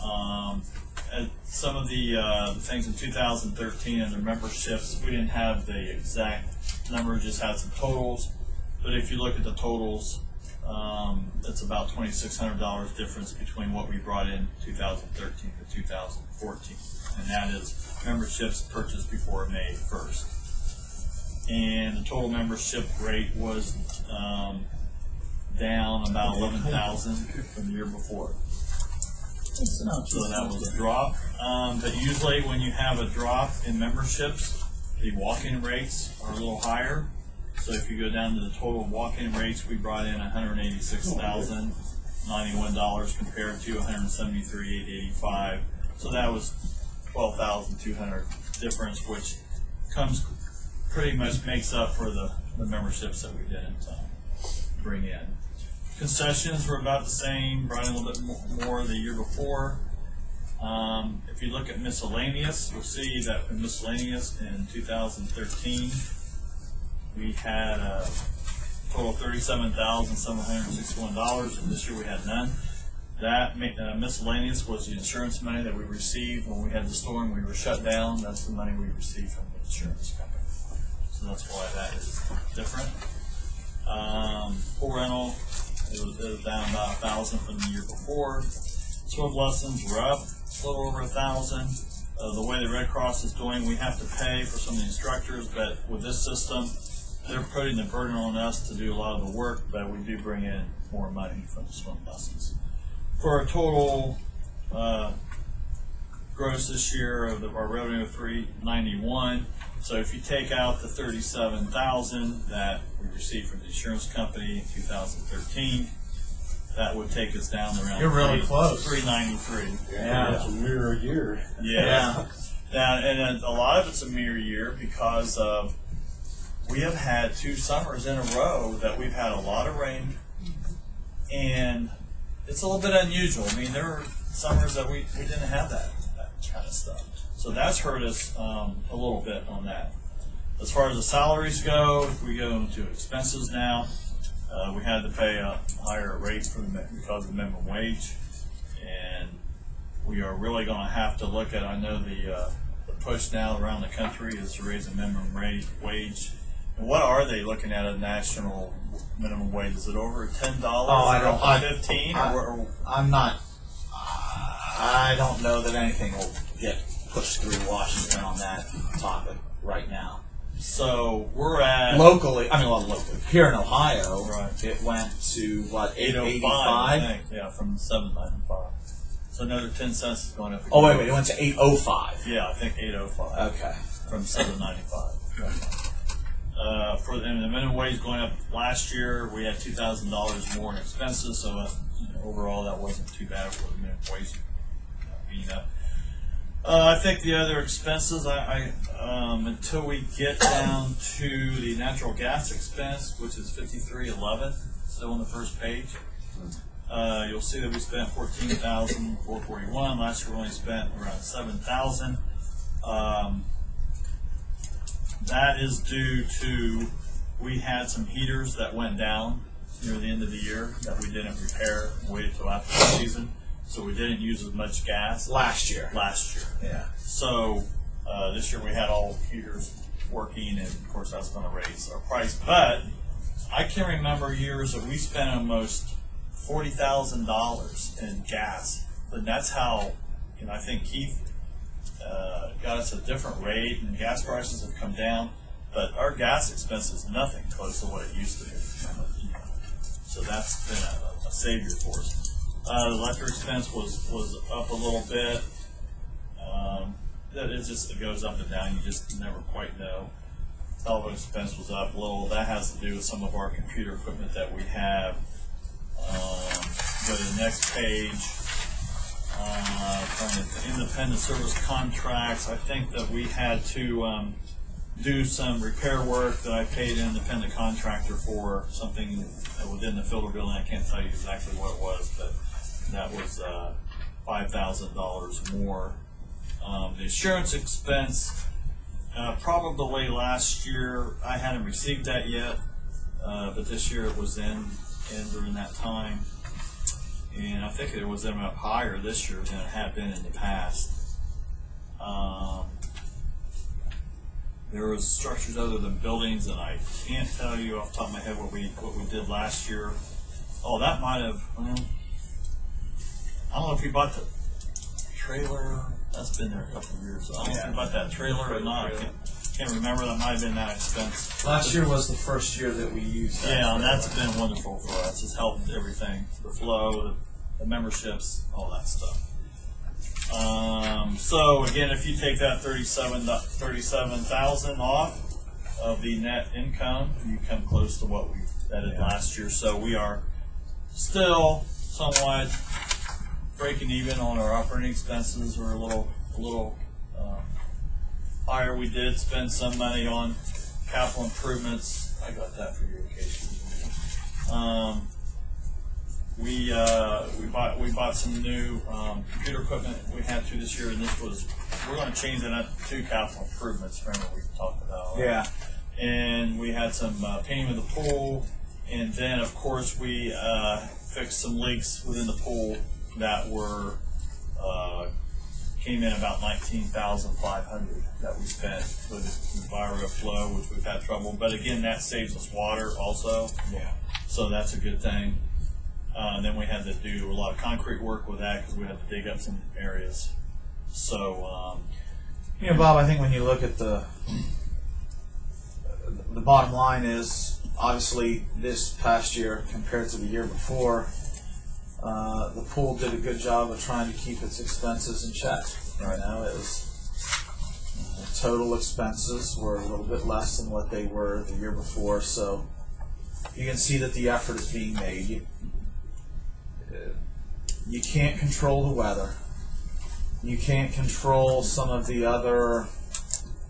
And some of the things in 2013 and the memberships, we didn't have the exact number, just had some totals. But if you look at the totals, it's about $2,600 difference between what we brought in 2013 to 2014. And that is memberships purchased before May 1st. And the total membership rate was down about 11,000 from the year before. So that was a drop. But usually when you have a drop in memberships, the walk-in rates are a little higher. So if you go down to the total walk-in rates, we brought in $186,091 compared to $173,885. So that was $12,200 difference, which pretty much makes up for the memberships that we didn't bring in. Concessions were about the same, brought in a little bit more the year before. If you look at miscellaneous, you'll see that in miscellaneous in 2013, we had a total of $37,761, and this year we had none. That miscellaneous was the insurance money that we received when we had the storm. We were shut down. That's the money we received from the insurance company. So that's why that is different. Pool rental, it was down about 1,000 from the year before. Swim lessons were up a little over 1,000. The way the Red Cross is doing, we have to pay for some of the instructors, but with this system, they're putting the burden on us to do a lot of the work, but we do bring in more money from the swim lessons. For a total gross this year of our revenue of $391. So if you take out the $37,000 that we received from the insurance company in 2013, that would take us down to around You're really close. $393. Yeah, it's a mirror year. Yeah. Now, and a lot of it's a mirror year because of we have had 2 summers in a row that we've had a lot of rain, and it's a little bit unusual. I mean, there were summers that we didn't have that kind of stuff. So that's hurt us a little bit on that. As far as the salaries go, if we go into expenses now, we had to pay a higher rate because of the minimum wage, and we are really going to have to look at, I know the push now around the country is to raise the minimum wage what are they looking at a national minimum wage? Is it over $10? I don't- 15? I'm not. I don't know that anything will get pushed through Washington on that topic right now. So we're at Locally, locally here in Ohio, Right. it went to what 805, I think. Yeah, from 795. So another 10 cents is going up. Oh wait, it went to 805. Yeah, I think 805. Okay. From 795. For the minimum wage going up last year, we had $2,000 more in expenses. So overall, that wasn't too bad for the minimum wage being up. I think the other expenses, until we get down to the natural gas expense, which is 5311, still on the first page, you'll see that we spent $14,441. Last year we only spent around $7,000. That is due to we had some heaters that went down near the end of the year that we didn't repair, waited till after the season. So we didn't use as much gas Last year. Yeah. So this year we had all heaters working, and of course that's going to raise our price. But I can remember years that we spent almost $40,000 in gas, and that's how I think Heath got us a different rate, and gas prices have come down. But our gas expense is nothing close to what it used to be. So that's been a savior for us. The electric expense was up a little bit. It goes up and down. You just never quite know. Telephone expense was up a little. That has to do with some of our computer equipment that we have. Go to the next page. Independent service contracts. I think that we had to do some repair work that I paid an independent contractor for something within the filter building. I can't tell you exactly what it was, but that was $5,000 more. The insurance expense, probably last year, I hadn't received that yet, but this year it was in during that time. And I think it was up higher this year than it had been in the past. There was structures other than buildings, and I can't tell you off the top of my head what we did last year. Oh, that might have. I don't know if we bought the trailer. That's been there a couple of years. I don't know if we bought that trailer or not. I can't remember. That might have been that expense. Last year was the first year that we used that. Yeah, and that's been wonderful for us. It's helped everything. The flow, the memberships, all that stuff. So again, if you take that 37,000 off of the net income, you come close to what we did last year. So we are still somewhat breaking even on our operating expenses. We're a little higher. We did spend some money on capital improvements. I got that for your occasion. We bought some new computer equipment we had to this year, and we're going to change that up to capital improvements. Remember we talked about. Yeah. And we had some painting of the pool, and then of course we fixed some leaks within the pool that came in about $19,500 that we spent with the Enviro flow, which we've had trouble. But again, that saves us water also. Yeah. So that's a good thing. And then we had to do a lot of concrete work with that because we had to dig up some areas. So, Bob, I think when you look at the bottom line is obviously this past year compared to the year before, the pool did a good job of trying to keep its expenses in check. Right now, it was total expenses were a little bit less than what they were the year before. So you can see that the effort is being made. You can't control the weather. You can't control some of the other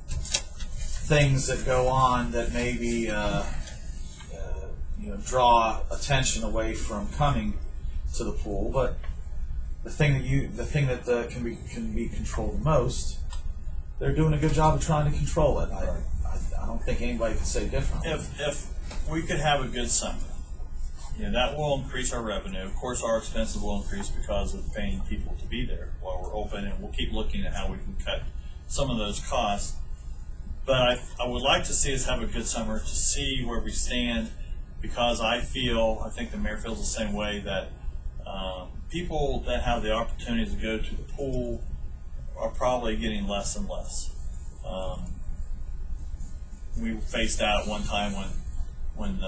things that go on that maybe draw attention away from coming to the pool. But the thing that can be controlled the most, they're doing a good job of trying to control it. I don't think anybody can say different. if we could have a good summer, that will increase our revenue. Of course, our expenses will increase because of paying people to be there while we're open, and we'll keep looking at how we can cut some of those costs. But I would like to see us have a good summer to see where we stand, because I think the mayor feels the same way, that people that have the opportunity to go to the pool are probably getting less and less. We faced that at one time when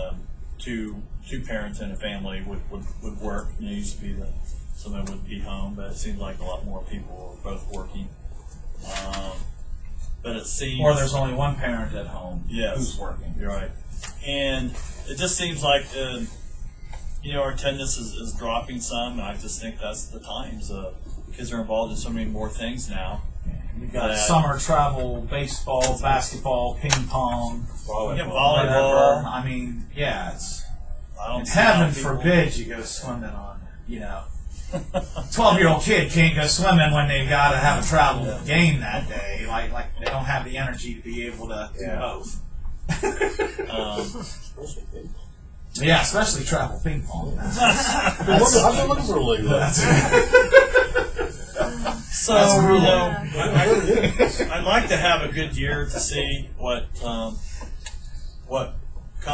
two parents in a family would work. You know, it used to be that someone would be home, but it seems like a lot more people are both working. But it seems, Or there's only one parent at home who's working. You're right. And it just seems like, our attendance is dropping some, and I just think that's the times. Kids are involved in so many more things now. You've got summer travel, baseball, basketball, ping pong, volleyball. I mean, it's I don't see heaven how people- forbid you go swimming on, 12-year-old kid can't go swimming when they've got to have a travel game that day. Like they don't have the energy to be able to do both. Yeah, especially travel ping pong. I've been looking for a league. So, I'd like to have a good year to see what kind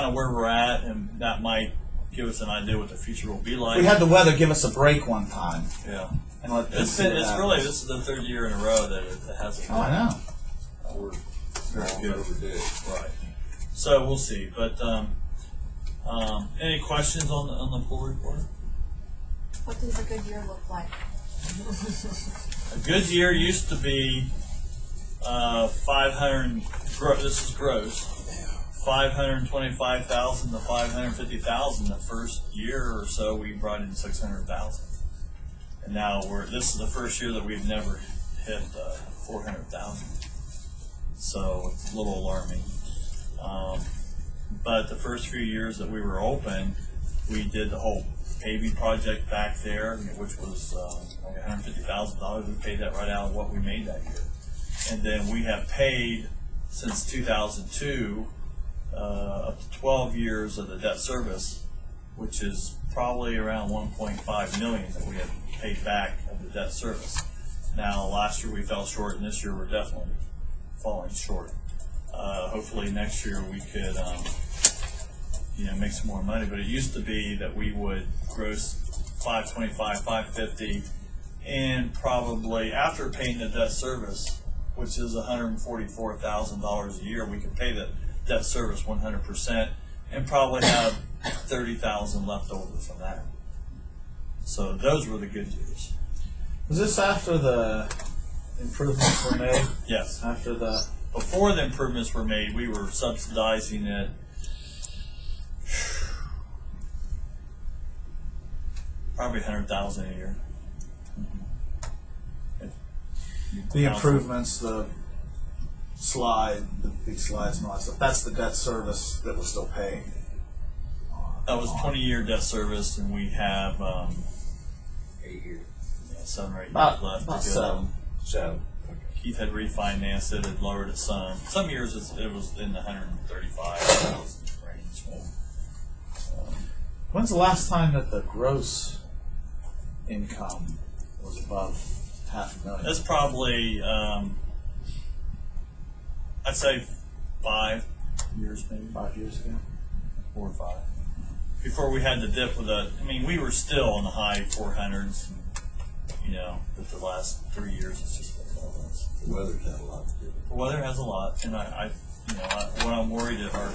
of where we're at, and that might give us an idea what the future will be like. We had the weather give us a break one time. Yeah. And This is the third year in a row that it hasn't. Oh, I know. We're very good every day. Right. So we'll see. But any questions on the pool report? What does a good year look like? A good year used to be 500. This is gross. 525,000 to 550,000. The first year or so, we brought in 600,000, and now this is the first year that we've never hit 400,000. So it's a little alarming. But the first few years that we were open, we did the whole paving project back there, which was like $150,000. We paid that right out of what we made that year, and then we have paid since 2002 up to 12 years of the debt service, which is probably around 1.5 million that we have paid back of the debt service. Now, last year we fell short, and this year we're definitely falling short. Hopefully next year we could make some more money, but it used to be that we would gross 525, 550, and probably after paying the debt service, which is $144,000 a year, we could pay the debt service 100% and probably have 30,000 left over from that. So those were the good years. Was this after the improvements were made? Yes. Before the improvements were made, we were subsidizing it probably 100,000 a year. The improvements, the big slides and all that stuff, that's the debt service that we're still paying. That was 20-year debt service, and we have 8 years. 7 or 8 About years left. about to go. 7. Heath had refinanced it, had lowered it some. Some years it was in the 135,000 range. When's the last time that the gross income was above $500,000? That's probably, I'd say 5 years, maybe 5 years ago. 4 or 5. Before we had the dip with we were still in the high 400s. But the last 3 years it's just been all this. The weather's had a lot to do with it. The weather has a lot, and what I'm worried are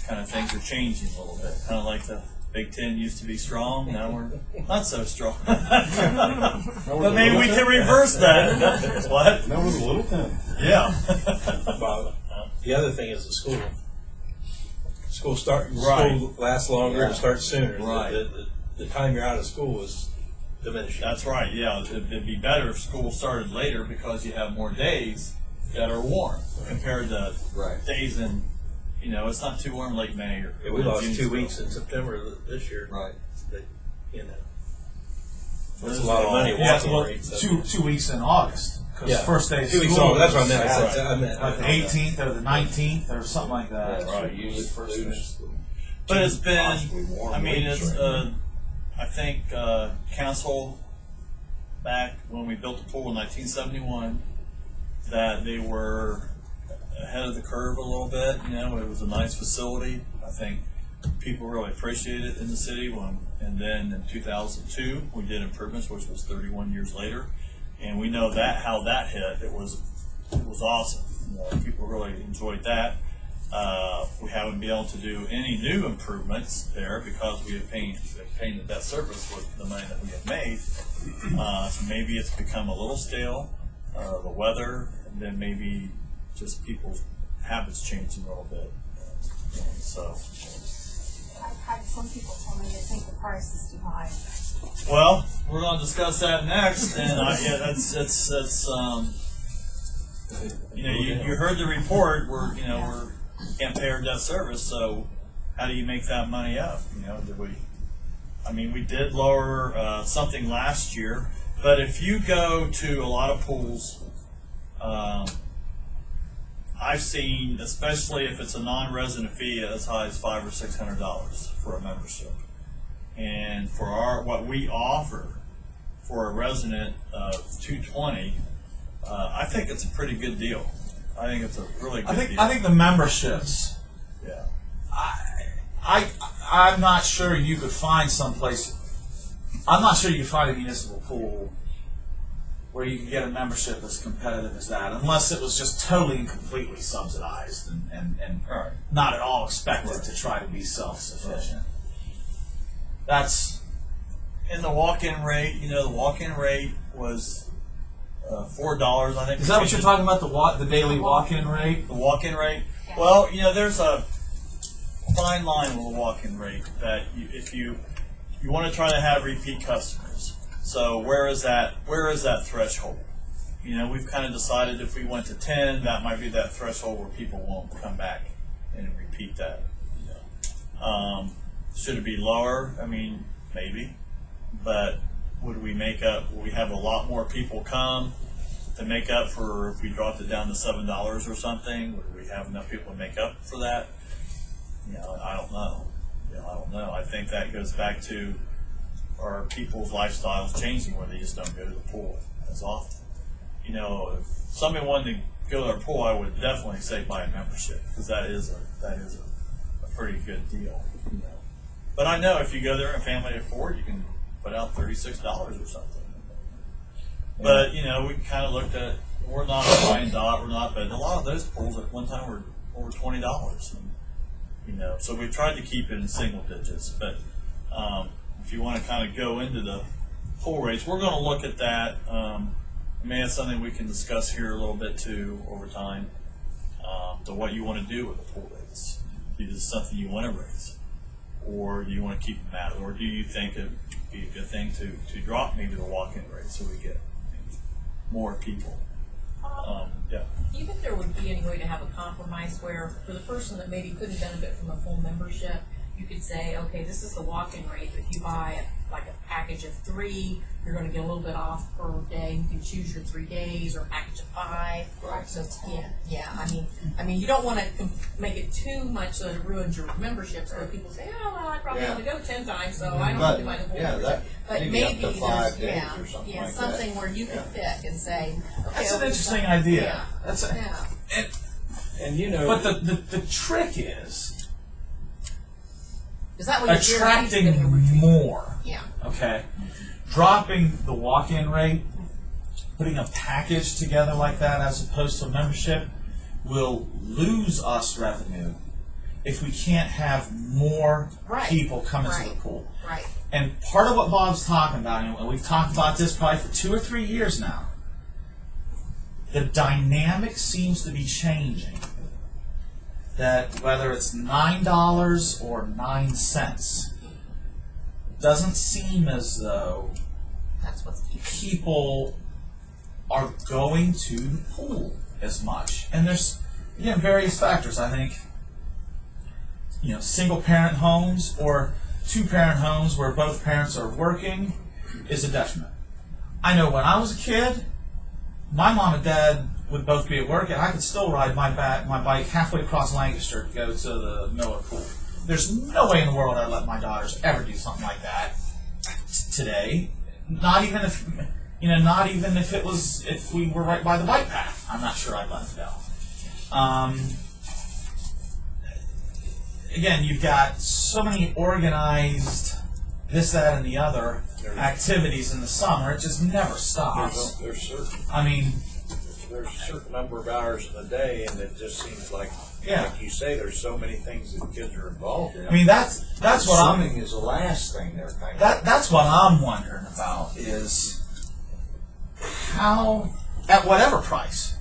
kind of things are changing a little bit. Kind of like the Big Ten used to be strong, now we're not so strong. But maybe we can reverse that. What? That was a little 10. Yeah. Bob, the other thing is the school. School Right. lasts longer and starts sooner. Right. The time you're out of school is diminishing. That's right, yeah. It'd be better if school started later because you have more days that are warm compared to days in, it's not too warm late May or Yeah, we lost June 2 still. weeks in September this year. Right. That's a lot of money. Yeah, walking well, rates. 2 weeks in August. Because first day of 2 weeks school old. That's what I meant. was, I meant like the 18th or the 19th or something like that. Right, usually First day. But it's been, possibly warm weeks it's, right I think, council back when we built the pool in 1971, that they were ahead of the curve a little bit. You know, it was a nice facility. I think people really appreciated it in the city. And then in 2002, we did improvements, which was 31 years later. And we know that how that hit. It was awesome. You know, people really enjoyed that. We haven't been able to do any new improvements there because we have paid the debt service with the money that we have made. So maybe it's become a little stale, the weather, and then maybe just people's habits changing a little bit. So. I've had some people tell me they think the price is too high. Well, we're going to discuss that next, and that's you know, you heard the report. We can't pay our debt service, so how do you make that money up? You know, we did lower something last year, but if you go to a lot of pools, I've seen, especially if it's a non-resident fee, as high as $500 or $600 for a membership. And for what we offer for a resident of $220, I think it's a pretty good deal. I think it's a really good deal. I think the memberships. Yeah. I'm not sure you could find someplace. I'm not sure you could find a municipal pool where you can get a membership as competitive as that, unless it was just totally and completely subsidized and Right. not at all expected to try to be self-sufficient. That's In the walk-in rate, the walk-in rate was $4, I think. Is that what you're talking about? The daily walk-in rate? The walk-in rate? Yeah. Well, there's a fine line with the walk-in rate that if you want to try to have repeat customers. So where is that threshold? We've kind of decided if we went to 10, that might be that threshold where people won't come back and repeat that. Should it be lower? Maybe. But would we make up? Would we have a lot more people come to make up for if we dropped it down to $7 or something? Would we have enough people to make up for that? I don't know. I don't know. I think that goes back to our people's lifestyles changing, where they just don't go to the pool as often. If somebody wanted to go to our pool, I would definitely say buy a membership, because that is a pretty good deal. But I know if you go there and family of 4, you can put out $36 or something. But we kind of looked at, we're not a Ryan Dot, we're not, but a lot of those pools at one time were over $20. So we tried to keep it in single digits. But if you want to kind of go into the pool rates, we're going to look at that. That's something we can discuss here a little bit too over time. To what you want to do with the pool rates. Is this something you want to raise, or do you want to keep them at, or do you think it'd be a good thing to drop maybe the walk-in rate so we get more people? Yeah. Do you think there would be any way to have a compromise where, for the person that maybe couldn't benefit from a full membership, you could say, okay, this is the walk-in rate, but if you buy like a package of 3, you're going to get a little bit off per day. You can choose your 3 days, or a package of 5. Right. So you don't want to make it too much so that it ruins your membership. So people say, oh, well, I probably want to go 10 times, so I don't have to buy the full membership. But maybe up to there's 5 days or something like that. something where you can pick and say, okay, That's an interesting idea. But the trick is that way you're attracting more. Yeah. Okay. Dropping the walk-in rate, putting a package together like that as opposed to a membership, will lose us revenue if we can't have more people come into the pool. Right. And part of what Bob's talking about, and we've talked about this probably for 2 or 3 years now, the dynamic seems to be changing. That whether it's $9 or 9 cents, doesn't seem as though people are going to the pool as much. And there's, various factors. I think, single parent homes or 2-parent homes where both parents are working is a detriment. I know when I was a kid, my mom and dad would both be at work, and I could still ride my bike halfway across Lancaster to go to the Miller Pool. There's no way in the world I'd let my daughters ever do something like that today. Not even if we were right by the bike path. I'm not sure I'd let them go. Again, you've got so many organized this, that, and the other activities in the summer. It just never stops. There's certain I mean, there's a certain number of hours in the day, and it just seems like you say, there's so many things that kids are involved in. I mean that's what I'm. Swimming is the last thing they're thinking. That's what I'm wondering about is how, at whatever price,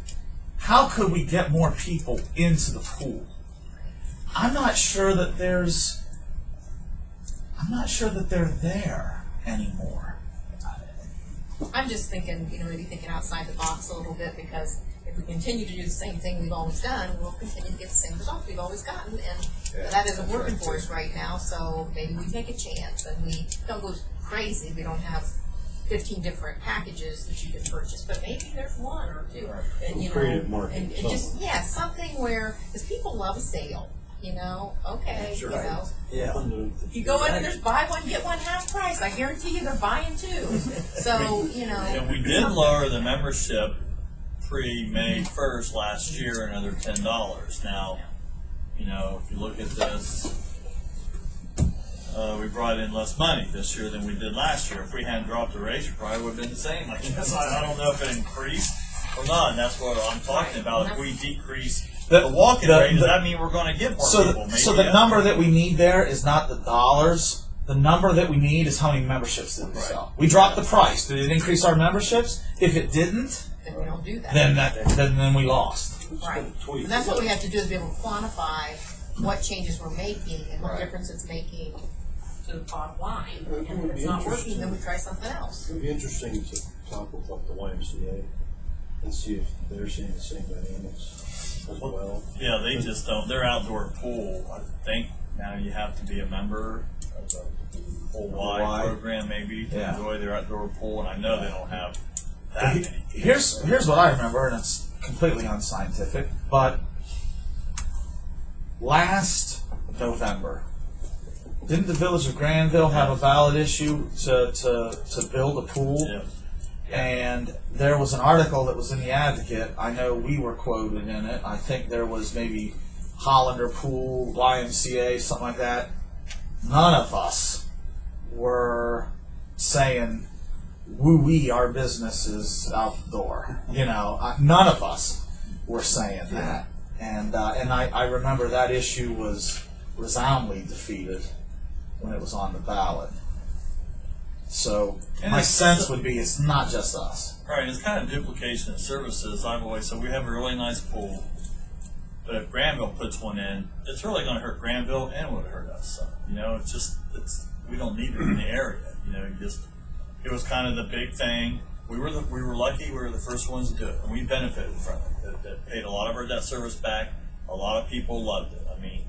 how could we get more people into the pool? I'm not sure that they're there anymore. I'm just thinking, maybe thinking outside the box a little bit, because if we continue to do the same thing we've always done, we'll continue to get the same results we've always gotten, and that isn't working for us right now, so maybe we take a chance and we don't go crazy. We don't have 15 different packages that you can purchase, but maybe there's one or two. And, Creative marketing, and just, something where, because people love a sale. Okay, Yeah. you go in and there's buy one, get one half price. I guarantee you they're buying two. So, And we did lower the membership pre-May 1st last year, another $10. Now, if you look at this, we brought in less money this year than we did last year. If we hadn't dropped the rates, it probably would have been the same. I guess I don't know if it increased or not, and that's what I'm talking about. If we decrease the walk-in rate, does that mean we're going to get more people? So the number that we need there is not the dollars. The number that we need is how many memberships did we sell. We dropped the price. Did it increase our memberships? If it didn't, then we don't do that. Then we lost. Right. And that's what we have to do, is be able to quantify what changes we're making and what difference it's making to the bottom line. And if it's not working, then we try something else. It would be interesting to talk with the YMCA and see if they're seeing the same dynamics as well. Yeah, they just don't. Their outdoor pool, I think now you have to be a member of the whole program maybe to enjoy their outdoor pool, and I know they don't have that many people. Here's what I remember, and it's completely unscientific, but last November, didn't the Village of Granville have a ballot issue to build a pool? Yeah. And there was an article that was in the Advocate. I know we were quoted in it. I think there was maybe Hollander Pool, YMCA, something like that. None of us were saying, woo-wee, our business is outdoor. None of us were saying that. And I remember that issue was resoundingly defeated when it was on the ballot. So my sense would be it's not just us. Right, it's kind of duplication of services. I've always said we have a really nice pool, but if Granville puts one in, it's really going to hurt Granville and it would hurt us. So, we don't need it in the area. It was kind of the big thing. We were lucky. We were the first ones to do it, and we benefited from it. It paid a lot of our debt service back. A lot of people loved it. I mean,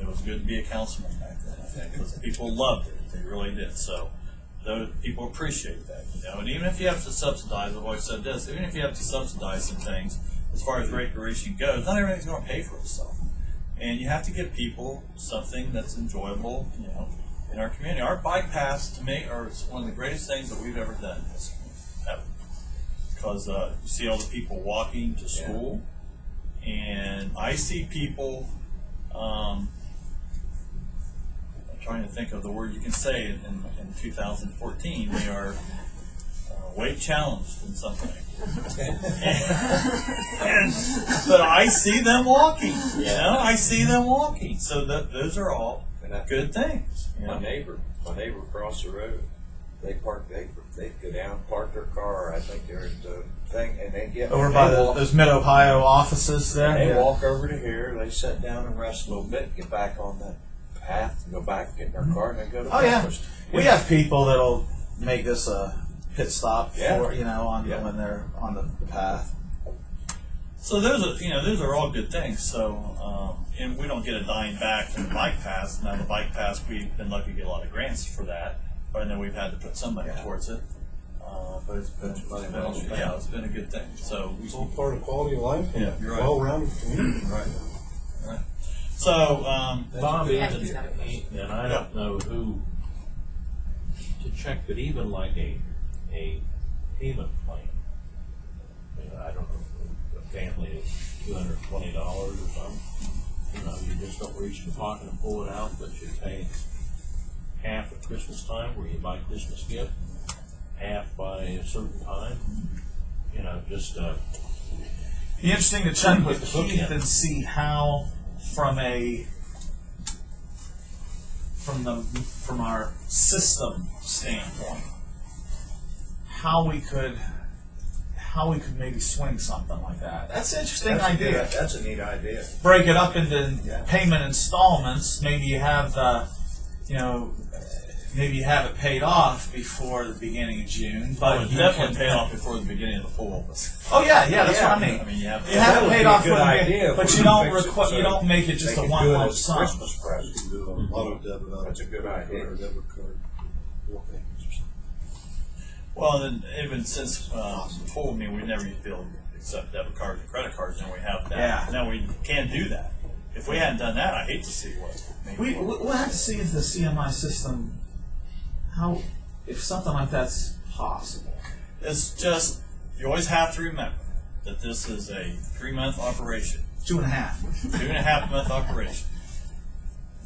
it was good to be a councilman back then, I think, because people loved it. They really did. So those people appreciate that, And even if you have to subsidize, I've always said this, even if you have to subsidize some things, as far as recreation goes, not everything's going to pay for itself. And you have to give people something that's enjoyable, in our community. Our bike paths, to me, are one of the greatest things that we've ever done. Because you see all the people walking to school, and I see people, I'm trying to think of the word you can say in 2014. They are weight challenged in some way. But I see them walking. I see them walking. So those are all good things. My neighbor across the road, they go down, park their car. I think there's the thing, and they get Over by those Mid-Ohio offices there. They walk over to here. They sit down and rest a little bit, get back on the path, go back, get in their car, and then go to breakfast. We have people that'll make this a pit stop for when they're on the path. So those are all good things. So and we don't get a dime back from the bike pass. Now the bike pass, we've been lucky to get a lot of grants for that, but I know we've had to put some money towards it. But it's been a good thing. So it's all part of quality of life. Yeah, you're right. Well-rounded community. Right. So Bobby, and I don't know who to check, but even like a payment plan. I don't know if a family is $220 or something. You know, you just don't reach in the pocket and pull it out, but you pay half at Christmas time where you buy Christmas gift, half by a certain time. You know, just Be interesting to check with Heath and see how, from our system standpoint, how we could maybe swing something like that. That's an interesting idea. That's a neat idea. Break it up into payment installments. Maybe you have maybe you have it paid off before the beginning of June, but you definitely pay off before the beginning of the pool. Oh yeah, that's what I mean. I mean, you have it paid off for idea, but you don't make it just a one lump sum. Christmas present. You can do a auto debit on That's a good idea. or a debit card. Four payments or something. Well, then even since before, I mean, we never used to be able to accept debit cards and credit cards, and we have that. Yeah. Now we can do that. If we hadn't done that, I hate to see what. We'll have to see if the CMI system, if something like that's possible. It's just, you always have to remember that this is a 3-month operation, 2.5. 2.5-month operation,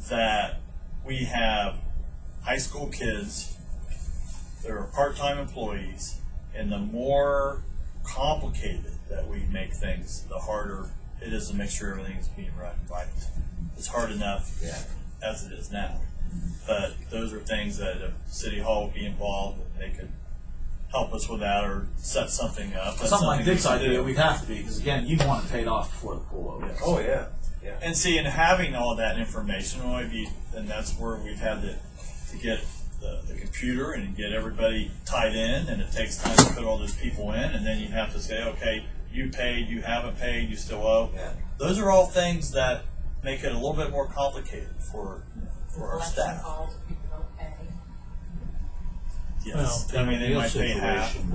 that we have high school kids that are part-time employees, and the more complicated that we make things, the harder it is to make sure everything's being right. It's hard enough as it is now. But those are things that if City Hall would be involved, they could help us with that or set something up. That's Something like Dick's we could idea, do. we'd have to be, because again, you'd want it paid off before the pool opens. Oh, yeah. And see, in having all that information, and that's where we've had to get the computer and get everybody tied in, and it takes time to put all those people in, and then you have to say, okay, you paid, you haven't paid, you still owe. Yeah. Those are all things that make it a little bit more complicated for our Collection staff. calls, people don't pay. Yes, well, I mean, they the might pay half. situation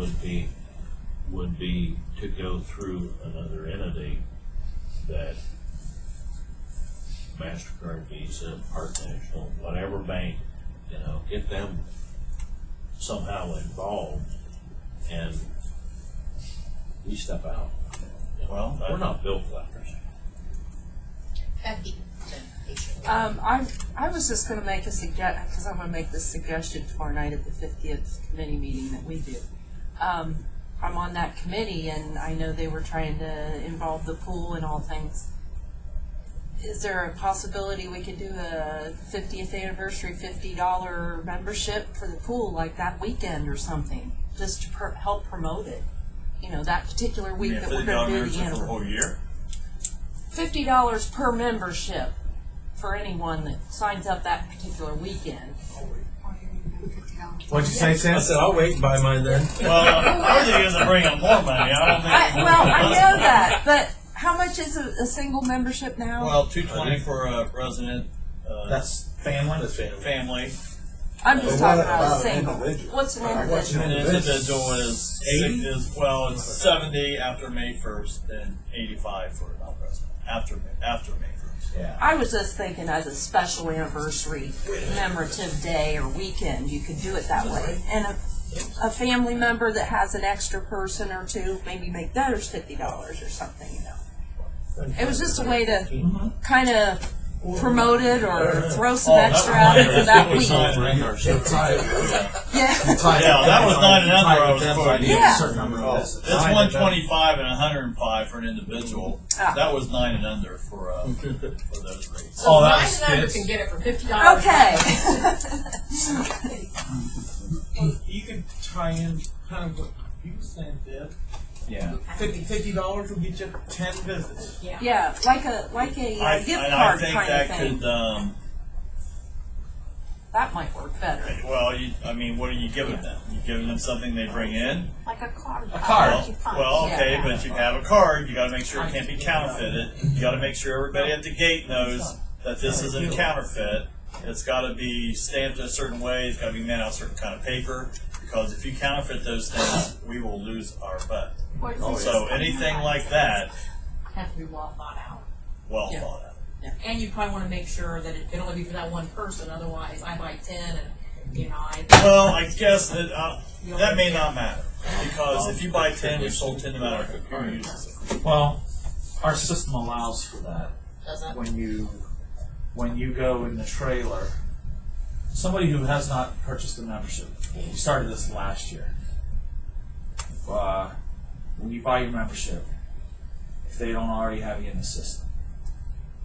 would be to go through another entity that MasterCard, Visa, Park National, whatever bank, you know, get them somehow involved, and we step out. You know, Well, we're not bill collectors. Becky. I was just going to make a suggestion, because I'm going to make this suggestion tomorrow night at the 50th committee meeting that we do. I'm on that committee, and I know they were trying to involve the pool and all things. Is there a possibility we could do a 50th anniversary $50 membership for the pool, like that weekend or something, just to help promote it? You know, that particular week that we're going to do the for the anniversary. whole year. $50 per membership for anyone that signs up that particular weekend. What'd you say, Sam? I said, I'll wait and buy mine then. Well, I think it's bring up more money. I don't think. I know that, but how much is a single membership now? Well, $220 for a resident. That's family? That's family. Family. I'm just Well, talking what about a about an single. individual? What's an What's an individual? An individual is 80? it's 70 after May 1st, then 85 for a non-resident after May 1st. Yeah. I was just thinking as a special anniversary, commemorative day or weekend, you could do it that way. And a family member that has an extra person or two, maybe make theirs $50 or something, you know. It was just a way to kind of promote it or throw some extra out for that week. Yeah. Yeah, that was 9 and under. I was quoting. Yeah. A certain number of visits. It's 125 and 105 for an individual. Ah. That was 9 and under for those rates. So Oh, nine that's and under good. can get it for $50. Okay. You could try in kind of what you were saying, Deb. Yeah. $50 will get you 10 visits. Yeah. Yeah, like a gift and I card think kind that of thing. could. That might work better. Well, I mean, what are you giving them? You giving them something they bring in? Like a card. A card. Well, okay, Yeah. but you have a card. You got to make sure it can't be counterfeited. You got to make sure everybody at the gate knows that this isn't counterfeit. It's got to be stamped a certain way. It's got to be made out of a certain kind of paper. Because if you counterfeit those things, we will lose our butt. So anything like that, Have to be well thought out. well Yeah. thought out. And you probably want to make sure that it can only be for that one person, otherwise I buy 10 and, you know, Well, I guess that may not matter. Because if you buy 10, we sold 10 no matter who uses it. Well, Our system allows for that. Doesn't? When you go in the trailer, somebody who has not purchased a membership, we started this last year. When you buy your membership, if they don't already have you in the system,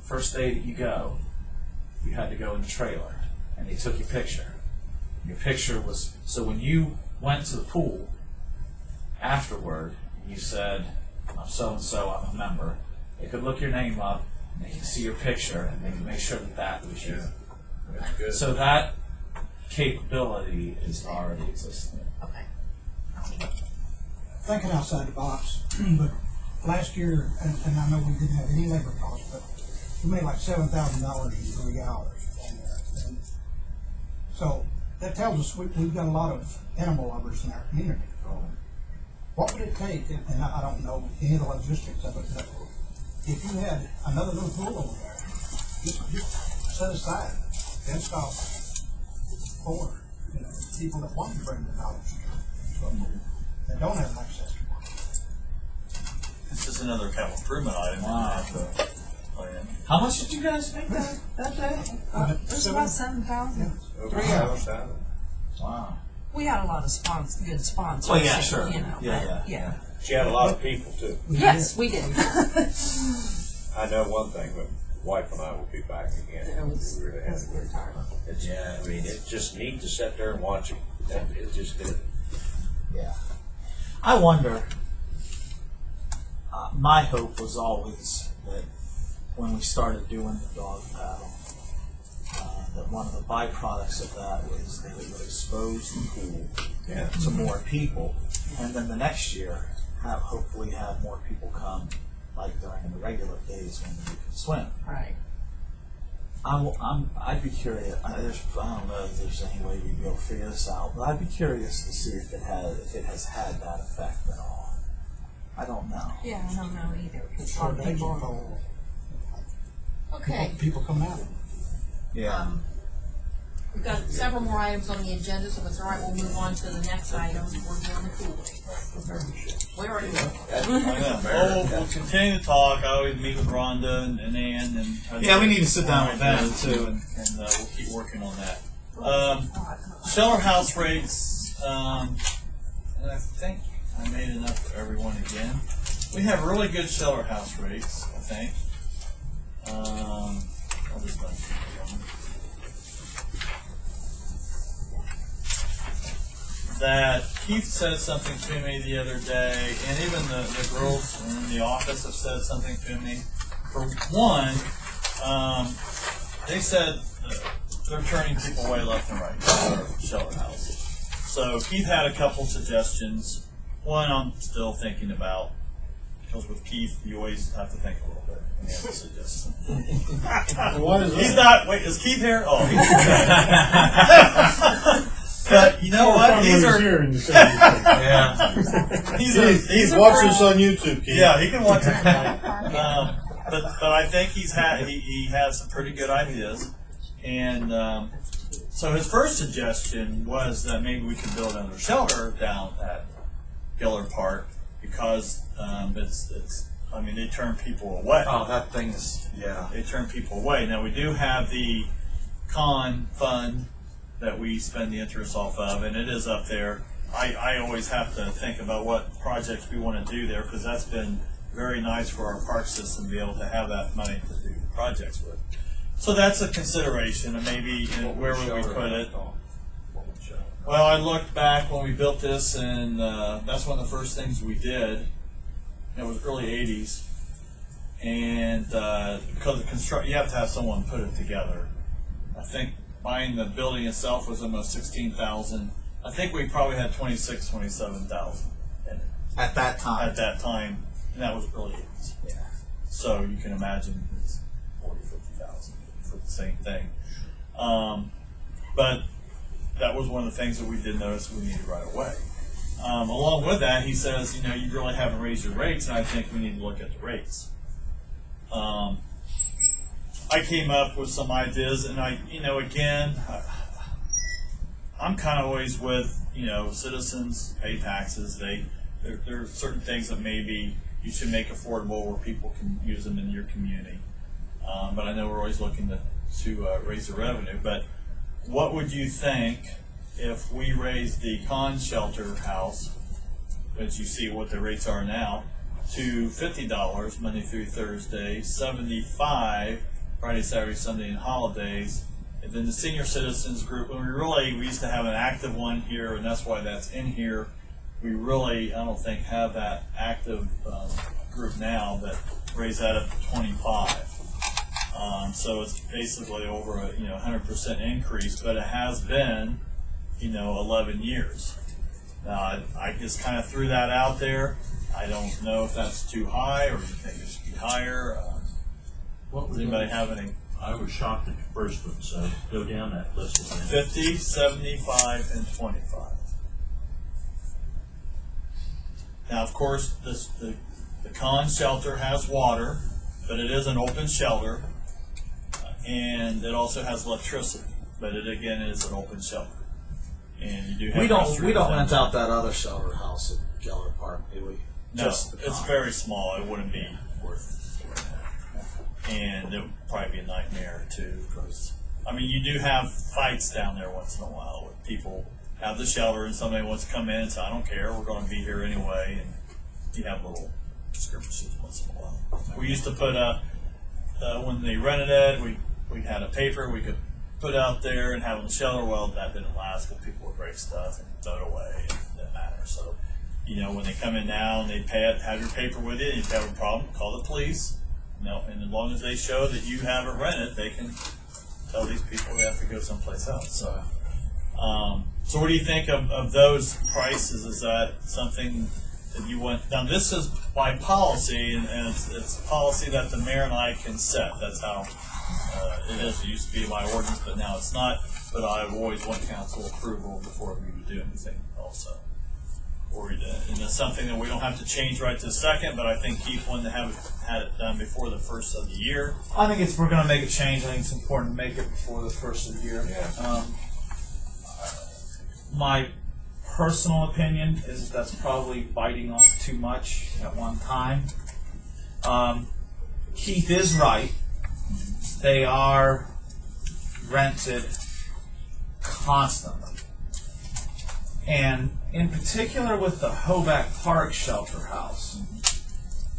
first day that you had to go in the trailer, and they took your picture. Your picture was, so when you went to the pool afterward, and you said, I'm so-and-so, I'm a member, they could look your name up, and they could see your picture, and they could make sure that that was you. That's good. So that capability is already existing. Okay. Thinking outside the box, but last year, and I know we didn't have any labor costs, but we made like $7,000 in 3 hours on there. And so that tells us we've got a lot of animal lovers in our community. What would it take, and I don't know any of the logistics of it, but if you had another little pool over there, just set aside, fenced off for people that want to bring their dogs that don't have access to one. This is another capital improvement item. Wow. How much did you guys make that day? It was about 7,000. 3 hours. Wow. We had a lot of good sponsors. Well, yeah, sure. You know, Yeah. She had a lot of people too. Yes, we did. I know one thing, but wife and I will be back again. It was- We really had a good time. Yeah, I mean, it's just neat to sit there and watch it. It just did. Yeah. I wonder, my hope was always that when we started doing the dog paddle, that one of the byproducts of that was that it would expose the pool to more people, and then the next year hopefully have more people come, like during the regular days when you can swim. Right. I'd be curious. I don't know if there's any way we'd be able to figure this out, but I'd be curious to see if it has had that effect at all. I don't know. Yeah, I don't know either. Because a lot Sort of of agent people. poll. Okay. People come out. Yeah. We've got several more items on the agenda, so if it's all right, we'll move on to the next item. We're doing the pool. We already did. We'll continue to talk. I always meet with Rhonda and Ann. Yeah, we need to sit down with them too, and we'll keep working on that. Shelter house rates, and I think I made enough for everyone again. We have really good shelter house rates, I think. I'll just let you know. That Heath said something to me the other day, and even the girls in the office have said something to me. For one, they said they're turning people away left and right for shelter houses. So Keith had a couple suggestions. One I'm still thinking about, because with Keith you always have to think a little bit when you have to suggest something. What is He's that? not. Wait, is Keith here? Oh, he's But you know what? These are. He's watching this on YouTube, Keith. Yeah, he can watch it. But I think he has some pretty good ideas, and so his first suggestion was that maybe we could build another shelter down at Gillard Park because it's. I mean, they turn people away. Oh, that thing is, yeah. They turn people away. Now we do have the con fund that we spend the interest off of, and it is up there. I always have to think about what projects we want to do there because that's been very nice for our park system to be able to have that money to do projects with. So that's a consideration, and maybe where would we put it? Well, I looked back when we built this, and that's one of the first things we did. It was early 80s, and because of construction, you have to have someone put it together. I think buying the building itself was almost $16,000. I think we probably had $26,000, $27,000 in it At that time. at that time, and that was early 80s. Yeah. So you can imagine it's $40,000, $50,000 for the same thing. But that was one of the things that we did notice we needed right away. Along with that, he says, you really haven't raised your rates, and I think we need to look at the rates. I came up with some ideas, and I'm kind of always with, citizens pay taxes. There are certain things that maybe you should make affordable where people can use them in your community. But I know we're always looking to raise the revenue. But what would you think if we raised the con shelter house, which you see what the rates are now, to $50 Monday through Thursday, $75 Friday, Saturday, Sunday, and holidays, and then the senior citizens group? When we used to have an active one here, and that's why that's in here. We really, I don't think, have that active group now, but raise that up to 25. So it's basically over a 100% increase, but it has been 11 years. Now I just kind of threw that out there. I don't know if that's too high, or you think it should be higher. Does anybody have any? I was shocked at the first one, so go down that list again. 50, 75, and 25. Now, of course, the con shelter has water, but it is an open shelter, and it also has electricity, but it again is an open shelter. And you do have We don't rent out. out that other shelter house at Geller Park, do we? No, Just the it's con. very small. It wouldn't be worth it. And it would probably be a nightmare too, because you do have fights down there once in a while with people have the shelter and somebody wants to come in and say, I don't care, we're going to be here anyway, and you have little skirmishes once in a while. We used to put when they rented it, we had a paper we could put out there and have on the shelter. Well, that didn't last because people would break stuff and throw it away, and it didn't matter. So, when they come in now and they have your paper with you, and if you have a problem, call the police. And as long as they show that you have it rented, they can tell these people they have to go someplace else. So, so what do you think of those prices? Is that something that you want? Now, this is by policy, and it's policy that the mayor and I can set. That's how it is. It used to be by ordinance, but now it's not. But I always want council approval before we would do anything also. And it's something that we don't have to change right this second, but I think Heath wanted to have had it done before the first of the year. I think if we're going to make a change, I think it's important to make it before the first of the year. Yeah. My personal opinion is that's probably biting off too much at one time. Heath is right. They are rented constantly. And in particular with the Hoback Park Shelter House,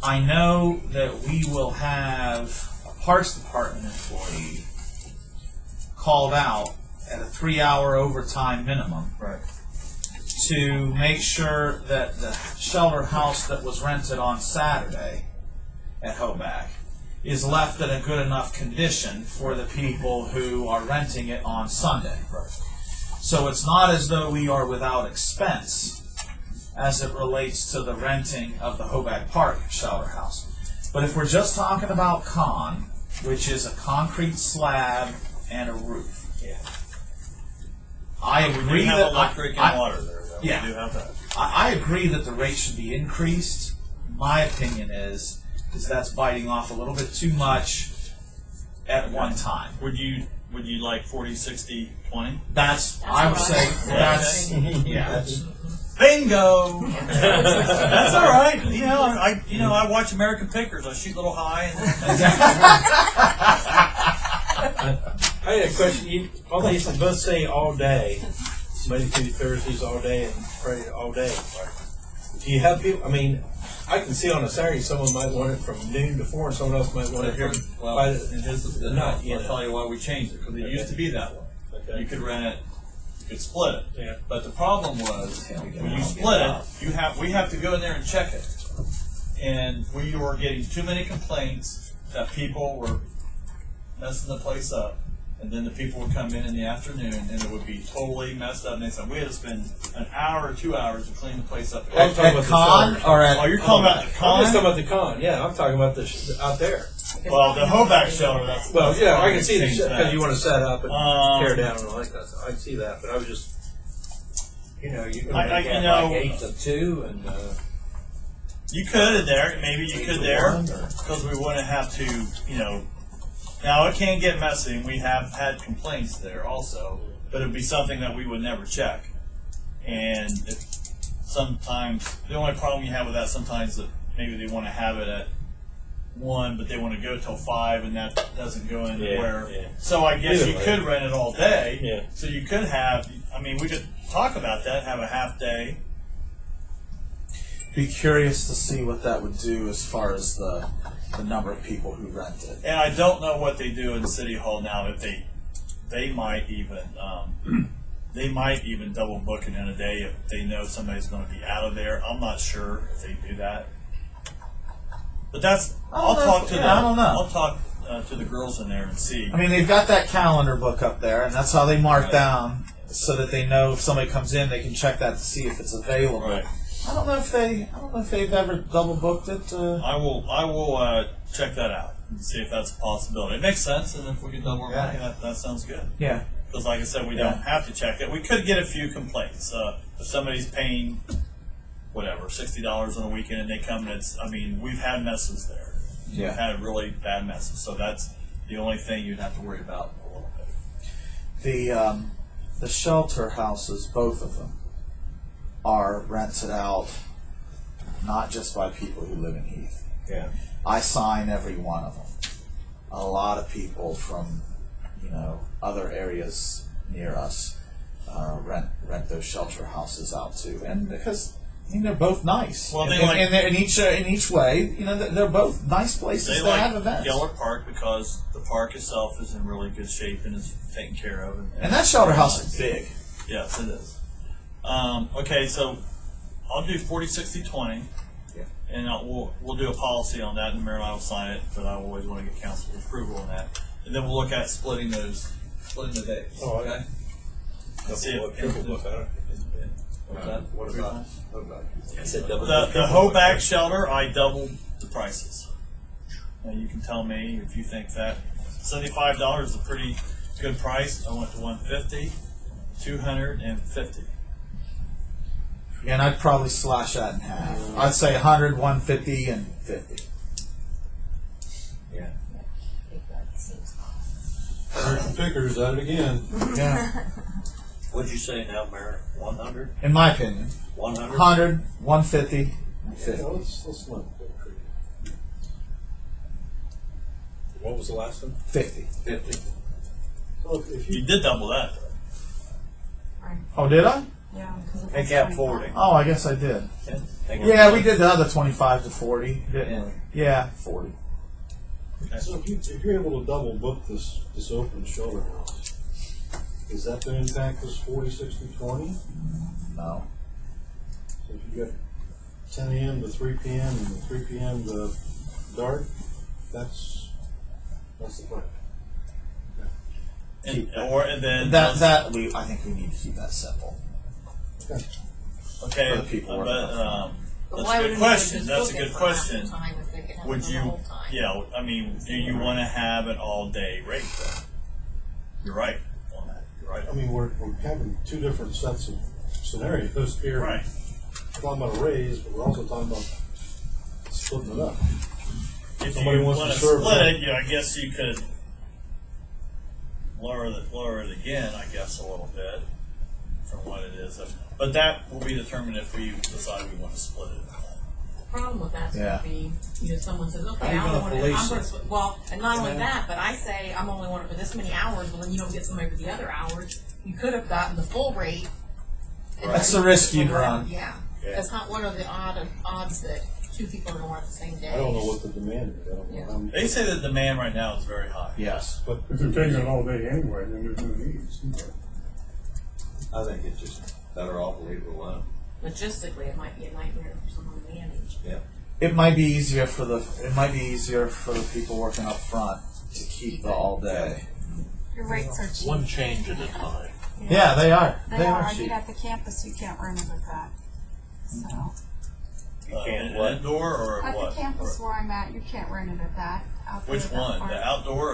I know that we will have a Parks Department employee called out at a 3-hour overtime minimum to make sure that the shelter house that was rented on Saturday at Hoback is left in a good enough condition for the people who are renting it on Sunday. So it's not as though we are without expense as it relates to the renting of the Hoback Park shelter house. But if we're just talking about con, which is a concrete slab and a roof, I agree have that electric and water there. Though. Yeah. We do have that. I agree that the rate should be increased. My opinion is that's biting off a little bit too much at one time. Would you like 40, 60, 20? I would say that's bingo. That's all right. I watch American Pickers. I shoot a little high. I had a question. All these both say all day, Monday through Thursdays all day and Friday all day. Do you have people? I can see on a Saturday someone might want it from noon to 4, and someone else might want it from Well, the night. I'll tell you why we changed it, because it used to be that way. Okay. You could rent it, you could split it. Yeah. But the problem was, when you split it, we have to go in there and check it. And we were getting too many complaints that people were messing the place up. And then the people would come in the afternoon, and it would be totally messed up. And they said, we had to spend an hour or 2 hours to clean the place up. Well, I'm talking about the con shelter. or at Oh, you're talking about the con? I'm just talking about the con. Yeah, I'm talking about out there. Well, the Hoback shelter, that's... Well, that's yeah, I fine. can see the Change that. because you want to set up and tear down and all that kind of stuff. I can see that, but I was just, You can I- make you that know- like 8 to 2 and You could in there, maybe you could there, because we wouldn't have to, Now it can get messy, and we have had complaints there also, but it'd be something that we would never check. And sometimes the only problem you have with that sometimes that maybe they want to have it at 1, but they want to go till 5, and that doesn't go anywhere. Yeah. So I guess Either you way. could rent it all day. Yeah. So you could have, I mean, we could talk about that, have a half day. Be curious to see what that would do as far as the number of people who rent it. And I don't know what they do in City Hall now. If they might even double book it in a day if they know somebody's going to be out of there. I'm not sure if they do that. But that's I'll talk to the girls in there and see. I mean, they've got that calendar book up there, and that's how they mark down so that they know if somebody comes in, they can check that to see if it's available. Right. I don't know if they've ever double booked it. I will check that out and see if that's a possibility. It makes sense, and if we can double our money, that sounds good. Yeah. Because, like I said, we don't have to check it. We could get a few complaints if somebody's paying whatever $60 on a weekend and they come and we've had messes there. Yeah. We've had really bad messes, so that's the only thing you'd have to worry about a little bit. The shelter houses, both of them, are rented out not just by people who live in Heath. Yeah. I sign every one of them. A lot of people from other areas near us rent those shelter houses out too, and because they're both nice. Well, in each way, they're both nice places They to have like events. Geller Park because the park itself is in really good shape and is taken care of. And that shelter house is big. Yes, it is. Okay, so I'll do 40, 60, 20. Yeah. And we'll do a policy on that, and Mary and I will sign it, but I always want to get council's approval on that. And then we'll look at splitting the days. Oh, okay. Let's see if Triple book, I don't What's that? What about? I said double The book. Hoback shelter, I doubled the prices. Now you can tell me if you think that $75 is a pretty good price. I went to $150, $250. And I'd probably slash that in half. I'd say 100, 150, and 50. Yeah. American Pickers at it again. Yeah. What'd you say now, Mayor? 100? In my opinion, 100? 100, 150, and 50. Yeah, let's let it go. What was the last one? 50. 50. So if You you did double that. Oh, did I? Yeah, because it Take was out 25. 40. Oh, I guess I did. Take Yeah, we did the other 25 to 40, didn't we? Yeah, 40. so if you're able to double book this open shelter house, is that going to impact this 40, 60, 20? No. So if you got 10 a.m. to 3 p.m. and 3 p.m. to dark, that's the plan. And then I think we need to keep that simple. okay, for the people working up front. But that's why a would good we question. just That's book a it good for half the question. time if they could have Would it the you? whole time? Yeah, I mean, do you want to have an all-day rate? Though? You're right on that. You're right. I mean, we're having two different sets of scenarios here. Right. We're talking about a raise, but we're also talking about splitting it up. If Somebody you wants want to to serve split that. it, I guess you could lower it again. I guess a little bit from what it is, but that will be determined if we decide we want to split it. The problem with that's Yeah. going to be, someone says, okay, How you I gonna only want to, police I'm going it? to, well, and not only that, but I say I'm only wanting for this many hours, but then you don't get somebody for the other hours. You could have gotten the full rate. and That's then the risk you you'd could have- run. Yeah. Yeah. That's not one of the odds that two people are going to work the same day. I don't know what the demand is. I don't know Yeah. how many. They say the demand right now is very high. Yes. But If they're taking it all day anyway, then there's no need. I think it's just better off to leave it alone. Logistically, it might be a nightmare for someone to manage. Yeah. It might be easier for the people working up front to keep the all day. Your rates are cheap. One change at a time. Yeah, they are. They are. I cheap. mean, at the campus, you can't rent it at that. So, You can't An what? indoor or at what? the campus where I'm at, you can't rent it at that. Out there Which at that one? park. The outdoor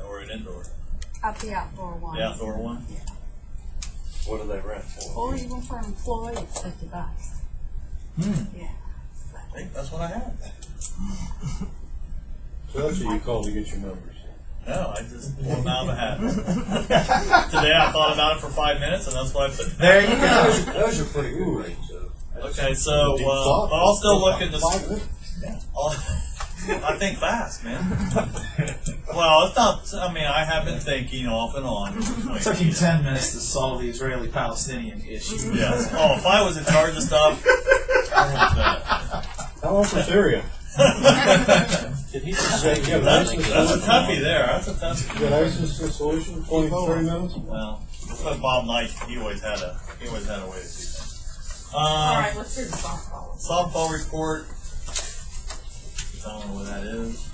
or an indoor? At the outdoor one. The outdoor one. What do they rent for? Or even for an employee, it's $50. Yeah. I think that's what I had. So that's what you call to get your numbers. No, I just pulled them out of a hat. Today I thought about it for 5 minutes, and that's what I put. There you go. Those are pretty good rates, though. Okay, so Deep thought. but I'll still look into. 5 minutes. I think fast, man. Well, it's not. I mean, I have been thinking off and on. It took you 10 minutes to solve the Israeli-Palestinian issue. Yes. Oh, if I was in charge of stuff, How long for Syria? Did he just say you that's a toughie there. That's a toughie. You got ISIS solution, 20, 30 minutes? Well, that's what Bob Knight. He always had a way to do things. All right, let's do the softball. Softball report. I don't know what that is.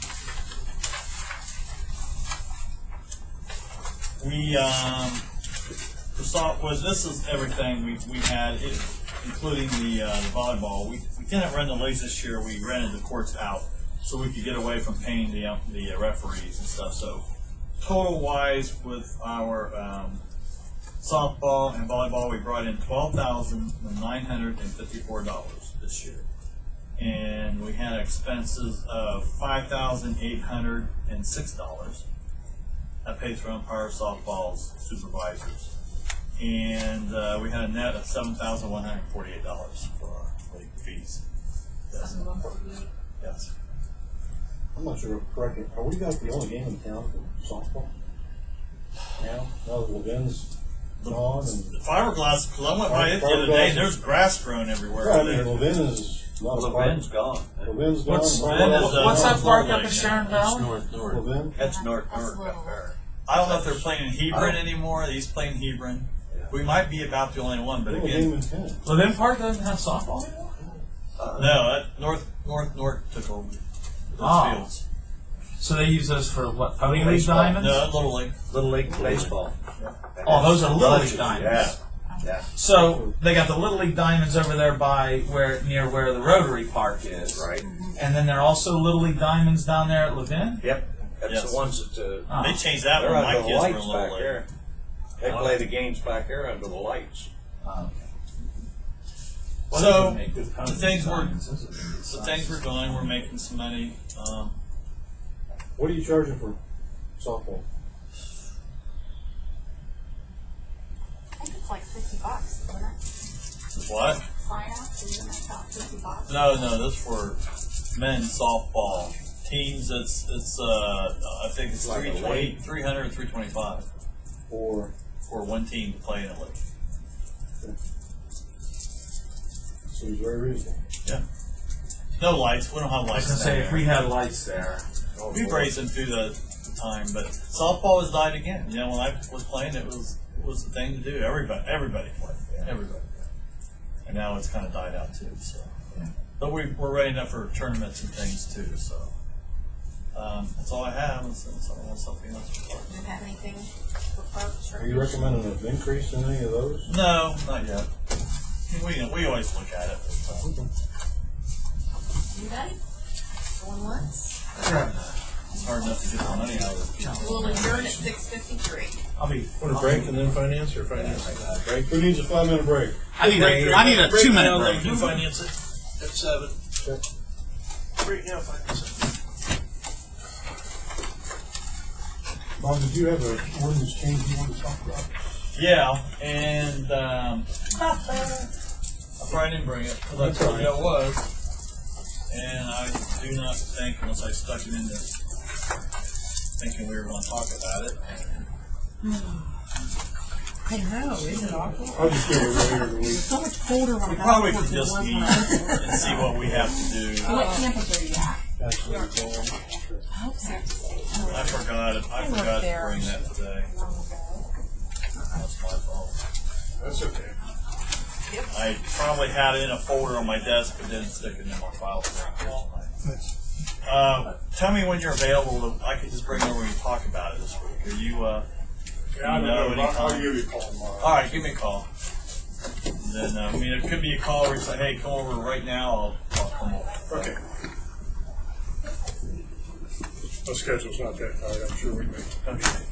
This is everything we had, including the volleyball. We didn't run the leagues this year. We rented the courts out so we could get away from paying the referees and stuff. So total wise with our softball and volleyball, we brought in $12,954 this year. And we had expenses of $5,806. That pays for umpire, softballs, supervisors. And we had a net of $7,148 for our league fees. Yes. Yes. I'm not sure, correct me, are we guys the only game in town for softball? Now that Levin's gone and... The fiberglass, because I went by it the other day, and there's grass growing everywhere. Right, I mean, Levin is not a part. Levin's gone. Levin's gone. What's What's that park up in Lake. Sharon That's Valley? north. Levin? That's north. I don't know if they're playing in Hebron anymore. He's playing Hebron. We might be about the only one, but Only again, game in town. Levin Park doesn't have softball anymore? no, North took over those fields. So they use those for what? Pony League diamonds? No, Little League. Little League baseball. Oh, those are Little League diamonds. Yeah. So they got the Little League diamonds over there by near where the Rotary Park is. Right. And then there are also Little League diamonds down there at Levin? Yep. That's Yes. the ones that They changed that they're when my under the kids were in lights Little back League. there. They play the games back there under the lights. So the things we're doing, we're making some money. What are you charging for softball? I think it's like $50, isn't it? What? Sign up, isn't it about $50? No, this for men's softball teams. It's I think it's Like a 320, 300 or 325 Or for one team to play in a league. so it's very reasonable. Yeah. No lights. We don't have I was lights. going to say, down if there. we had lights there. We've raised them through the time, but softball has died again. You know, when I was playing, it was the thing to do. Everybody played. Everybody. And now it's kind of died out too. So, but we're ready up for tournaments and things too. So that's all I have. Something else. Do you have anything for parks? Are you recommending an increase in any of those? No, not yet. We always look at it. Anybody? Going once? It's hard enough to get the money out of it. We'll adjourn at 6:53. I'll be. Want a break and then finance or finance? Break. Who needs a 5-minute break? I need a 2-minute break. Then finance it at 7. Okay. Break now, finance it. Bob, did you have an ordinance change you want to talk about? Yeah, and I probably didn't bring it, because I told you I was. And I do not think, unless I stuck it in there, thinking we were going to talk about it. I know, isn't it awful? I'll just give it later in the week. So much colder on We the probably golf could course just than it meet was when I was and see what we have to do. What campus are you at? Absolutely. I I forgot to bring that today. That's my fault. That's okay. I probably had it in a folder on my desk, but didn't stick it in my file. Tell me when you're available. I could just bring it over and talk about it this week. Are you? Yeah, I don't know. I'll give you a call tomorrow. All right, give me a call. And then I mean, it could be a call where you say, "Hey, come over right now." I'll come over. Okay. The schedule's not that tight. I'm sure we may. Okay.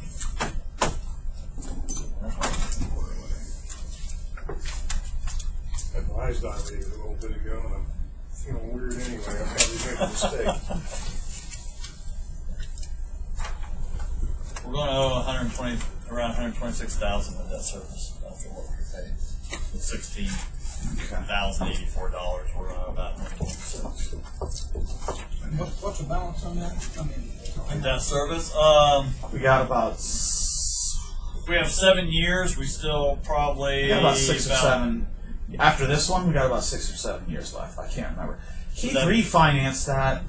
Had my eyes dilated a little bit ago, and I'm feeling weird anyway. I probably made a mistake. We're going to owe around $126,000 in debt service after what we paid. With 16 $1,084 we're on about. What's the balance on that? I mean, And debt service, We got about we have 7 years. We still probably we got about 6 or 7. After this one, we got about 6 or 7 years left. I can't remember. Heath refinanced that.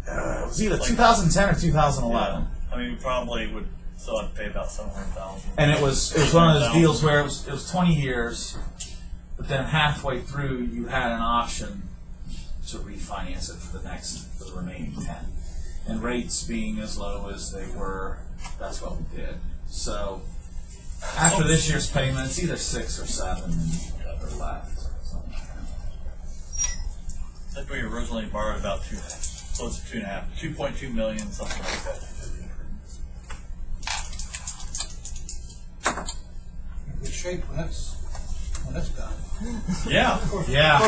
It was either 2010 or 2011. Yeah. I mean, we probably would still have to pay about $700,000. And it was one of those deals where it was 20 years, but then halfway through you had an option to refinance it for the remaining 10. And rates being as low as they were, that's what we did. So after this year's payment, it's either 6 or 7 that are left. I think we originally borrowed about close to 2.2 million, something like that. in good shape when that's done. Yeah. Yeah.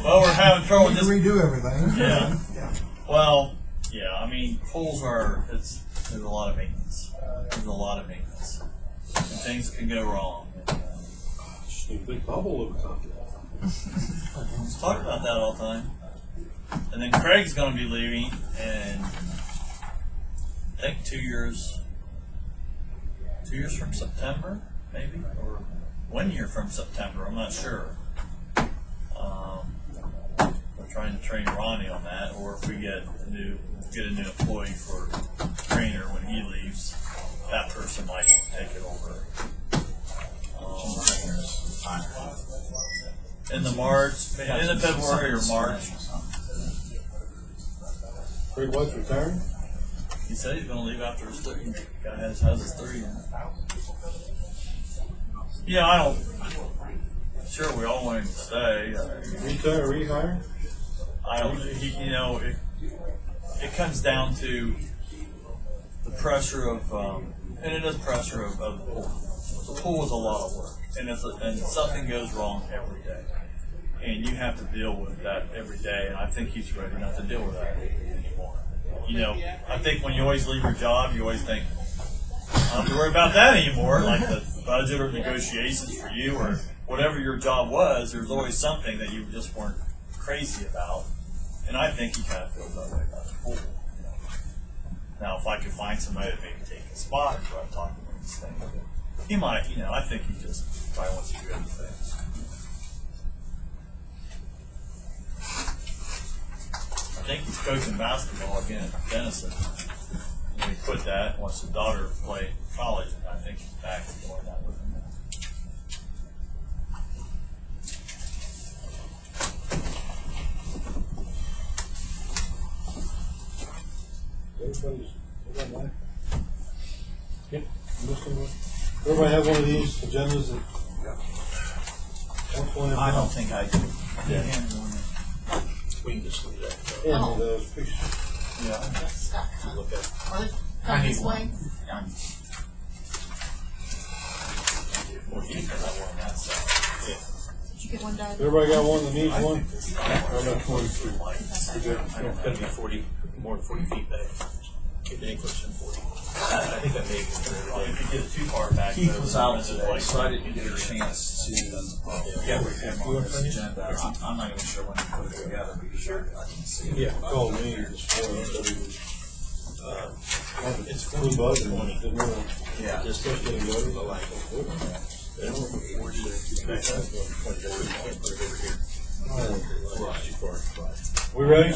Well, we're having trouble Need to just. redo everything. Yeah. Yeah. Well, yeah. I mean, pools there's a lot of maintenance. There's a lot of maintenance. And things can go wrong. Just need a big bubble over top of that. Let's talk about that all the time. And then Craig's going to be leaving in, I think, 2 years. 2 years from September, maybe, or 1 year from September. I'm not sure. We're trying to train Ronnie on that, or if we get a new employee for trainer when he leaves, that person might take it over. In the February or March. Craig White's retiring? He said he's going to leave after his 3. Guy has his 3 in. Yeah, sure, we all want him to stay. Rehire? I don't. It comes down to the pressure of, and it is pressure of the pool. The pool is a lot of work, and something goes wrong every day, and you have to deal with that every day. And I think he's ready not to deal with that anymore. I think when you always leave your job, you always think, I don't have to worry about that anymore, like the budget or negotiations for you or whatever your job was. There's always something that you just weren't crazy about, and I think he kind of feels that way about the pool. Now, if I could find somebody that maybe take his spot, or I'm talking about this thing, he might. I think he just probably wants to do other things. I think he's coaching basketball again at Denison. And he quit that, wants his daughter to play college, and I think he's back and doing that with him. Everybody have one of these agendas that? I don't think I do. Yeah. We can just leave that. Any of those pictures. Yeah. To look at. I need one. More heat than I want on that side. Did you get one done? Everybody got one that needs one? I got 22 lights. It's going to be 40, more than 40 feet back. Get the English in 40. I think that may be If you get it too far back, Heath was out then today, like- so I didn't get a chance to get with him on this agenda. I'm not even sure when he put it together because I didn't see it. Yeah, called me this morning, said he was, it's blue bug and didn't know. Yeah. Just still getting go to the light. They don't put 40 back up, put it over here. We ready?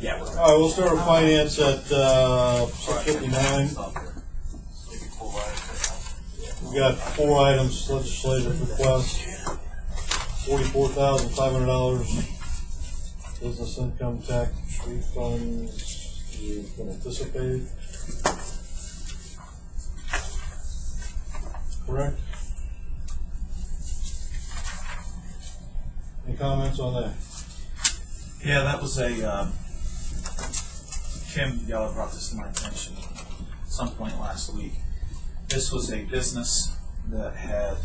Yeah, All right, we'll start with finance at 6:59. We've got 4 items, legislative requests, $44,500, business income tax refunds, you've been anticipated. Correct? Any comments on that? Yeah, that was a, Kim, y'all brought this to my attention at some point last week. This was a business that had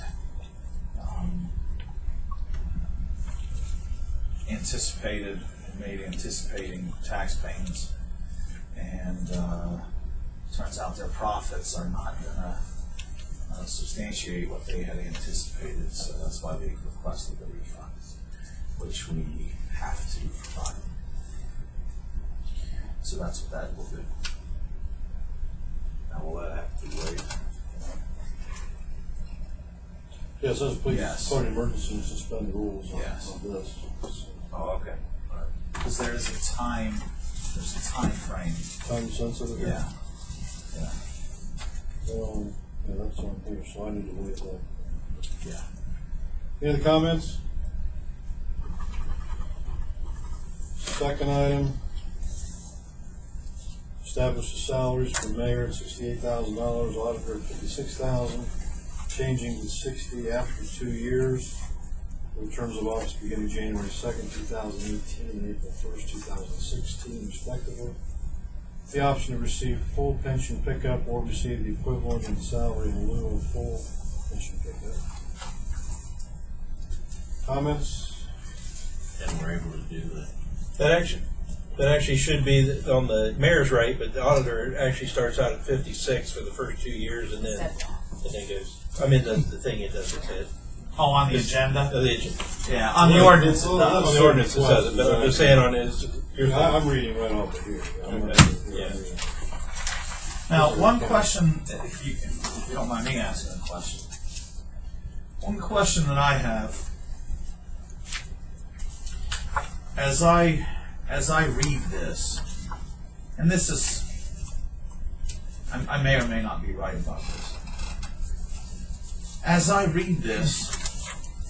anticipating tax payments, and turns out their profits are not gonna substantiate what they had anticipated, so that's why they requested the refund, which we have to provide. So that's what that will do. Now will that have to be waived? Yeah, it says please Yes. declare an emergency and suspend the rules on Yes. on this. Oh, okay. Because there's a time frame. Time sensitive? Yeah. Yeah. Yeah, that's on here, so I need to waive that. Yeah. Any other comments? Second item, establish the salaries for mayor at $68,000, auditor at $56,000, changing to 60 after 2 years, in terms of office beginning January 2nd, 2018 and April 1st, 2016 respectively. The option to receive full pension pickup or receive the equivalent in salary in lieu of full pension pickup. Comments? And we're able to do that. That actually should be on the mayor's rate, but the auditor actually starts out at 56 for the first 2 years, and then goes. I mean, the thing it doesn't hit. Oh, on the agenda? The agenda. Yeah, on the ordinance it On does. the ordinance it does it, but I'm just saying on his. I'm reading right off of here. Yeah. Now, one question, if you don't mind me asking a question. One question that I have, as I read this, and this is, I may or may not be right about this. As I read this,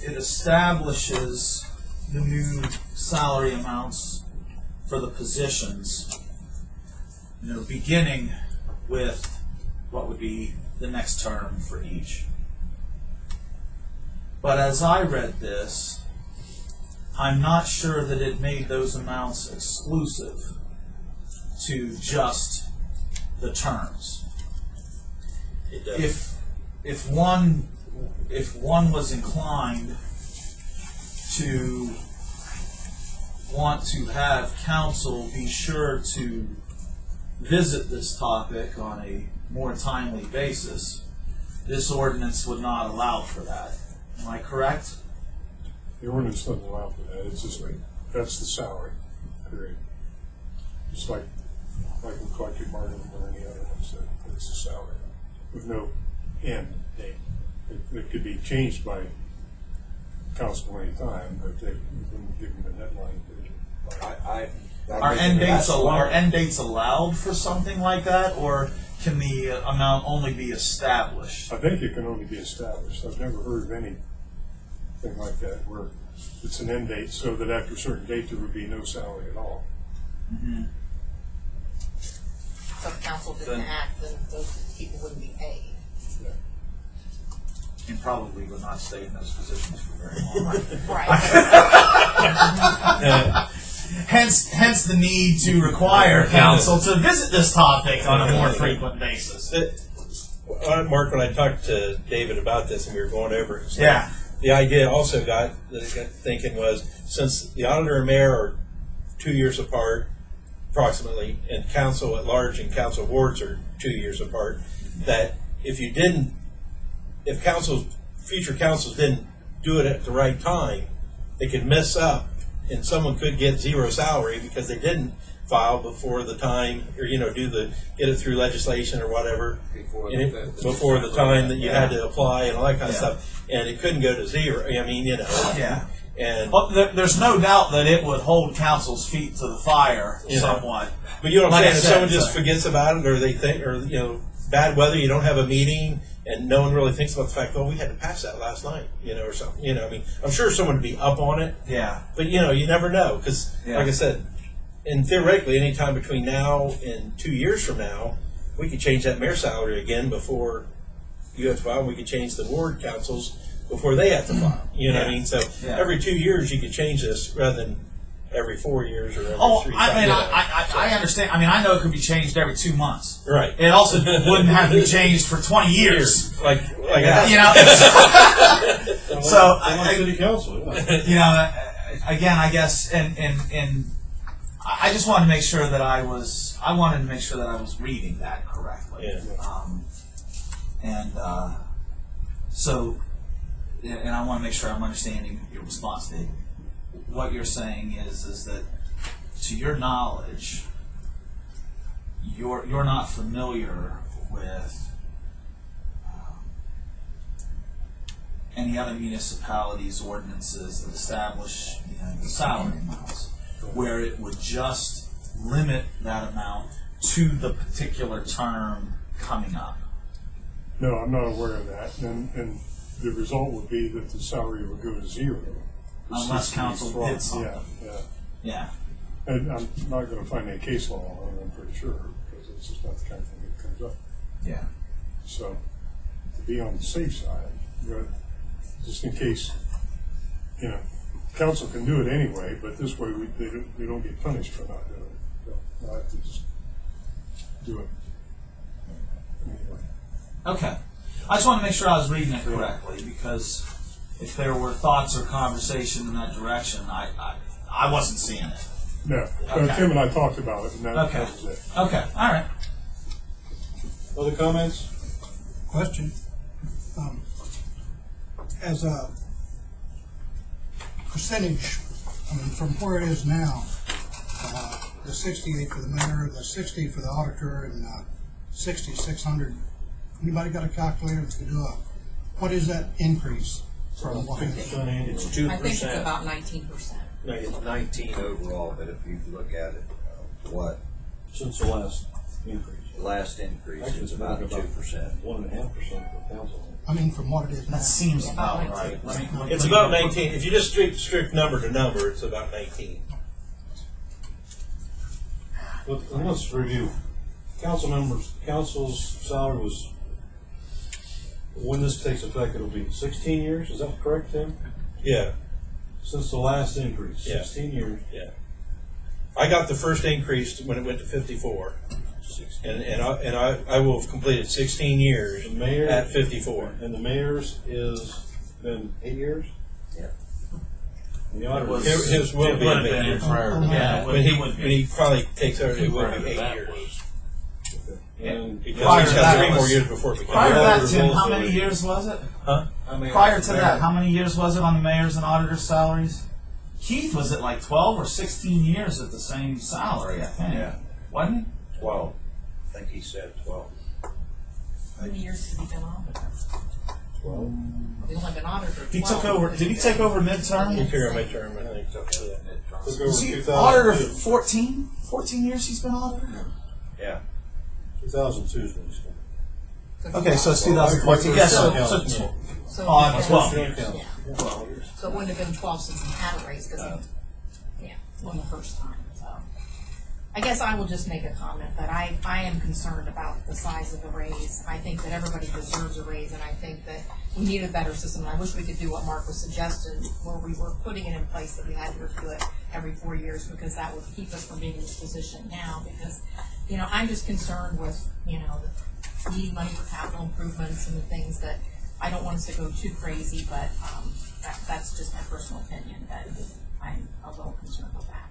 it establishes the new salary amounts for the positions, beginning with what would be the next term for each. But as I read this, I'm not sure that it made those amounts exclusive to just the terms. It does. If one was inclined to want to have council be sure to visit this topic on a more timely basis, this ordinance would not allow for that. Am I correct? The ordinance doesn't allow for that, it's just like, that's the salary, period. Just like with collective bargaining or any other ones, that it's the salary, with no end date. It could be changed by council any time, but they wouldn't give them a deadline. Are end dates allowed for something like that, or can the amount only be established? I think it can only be established. I've never heard of anything like that where it's an end date, so that after a certain date there would be no salary at all. Mm-hmm. So if council didn't act, then those people wouldn't be paid. And probably would not stay in those positions for very long. Right. Hence the need to require council to visit this topic on a more frequent basis. Mark, when I talked to David about this and we were going over it, the idea also got thinking was, since the auditor and mayor are 2 years apart, approximately, and council at large and council wards are 2 years apart, that if future councils didn't do it at the right time, they could mess up and someone could get zero salary because they didn't file before the time, or get it through legislation or whatever before the time that you had to apply and all that kind of stuff, and it couldn't go to zero. I mean, And well, there's no doubt that it would hold council's feet to the fire somewhat. But you know what I'm saying? If someone just forgets about it, or they think, or bad weather, you don't have a meeting, and no one really thinks about the fact, we had to pass that last night, or something. I mean, I'm sure someone would be up on it. Yeah. But you never know, because like I said, and theoretically, any time between now and 2 years from now, we could change that mayor's salary again before you have to file. We could change the ward councils before they have to file. You know what I mean? So every 2 years you could change this rather than every 4 years or every 3 I mean, I understand. I mean, I know it could be changed every 2 months. Right. It also wouldn't have to be changed for 20 years. Like So city council. Again, I guess, and I just wanted to make sure that I was reading that correctly. Yeah. So, and I want to make sure I'm understanding your response, Dave. What you're saying is that, to your knowledge, you're not familiar with any other municipalities' ordinances that establish the salary amounts, where it would just limit that amount to the particular term coming up. No, I'm not aware of that, and the result would be that the salary would go to zero. Unless council did something. Yeah. Yeah. And I'm not gonna find any case law on it, I'm pretty sure, because it's just not the kind of thing that comes up. Yeah. So, to be on the safe side, but just in case, council can do it anyway, but this way they don't get punished for not doing it. They'll have to just do it anyway. Okay. I just want to make sure I was reading it correctly, because if there were thoughts or conversation in that direction, I wasn't seeing it. No, Okay. Tim and I talked about it, and that Okay. was it. Okay. All right. Other comments? Question. As a percentage, from where it is now, the 68 for the mayor, the 60 for the auditor, and 6,600. Anybody got a calculator that could do what is that increase from what it is? It's 2%. I think it's about 19%. No, it's 19 overall, but if you look at it, what Since the last increase. the last increase, Actually, it's it's about about 2%. 1.5% for council. From what it is now. That seems about About right. Let me- It's about 19. If you just strict number to number, it's about 19. But let's review. Council's salary was, when this takes effect, it'll be 16 years, is that correct, Tim? Yeah, Since the last increase, Yeah. 16 years. yeah. I got the first increase when it went to 54, and I will have completed 16 years The mayor at 54. And the mayor's is been 8 years? Yeah. And the auditor's. His will be It would have in been years. prior to Yeah, that. When he probably takes over, it will Prior be to 8 that years. was, And Because Prior he's to got that 3 more was- years before it becomes. Prior to that, auditor's Tim, how also- many years was it? Huh? Prior to that, how many years was it on the mayor's and auditor's salaries? Heath was at like 12 or 16 years at the same salary, I think. Yeah. Wasn't he? 12. I think he said 12. How many years has he been auditor? Well, He's only been auditor. He 12. took over. Did he take over He midterm? took over midterm, I think. Took took over Was he 2002. auditor 14? 14 years he's been auditor? Yeah. 2002 is when he started. Okay, so it's 2014. Yeah, so So on it's 12 been- years. Yeah. 12 years. So it wouldn't have been 12 since he had a raise, because on the first time, so. I guess I will just make a comment that I am concerned about the size of the raise. I think that everybody deserves a raise, and I think that we need a better system. I wish we could do what Mark was suggesting, where we were putting it in place that we had to review it every 4 years, because that would keep us from being in this position now, because, I'm just concerned with, needing money for capital improvements and the things that, I don't want us to go too crazy, but, that's just my personal opinion, that I'm a little concerned with that.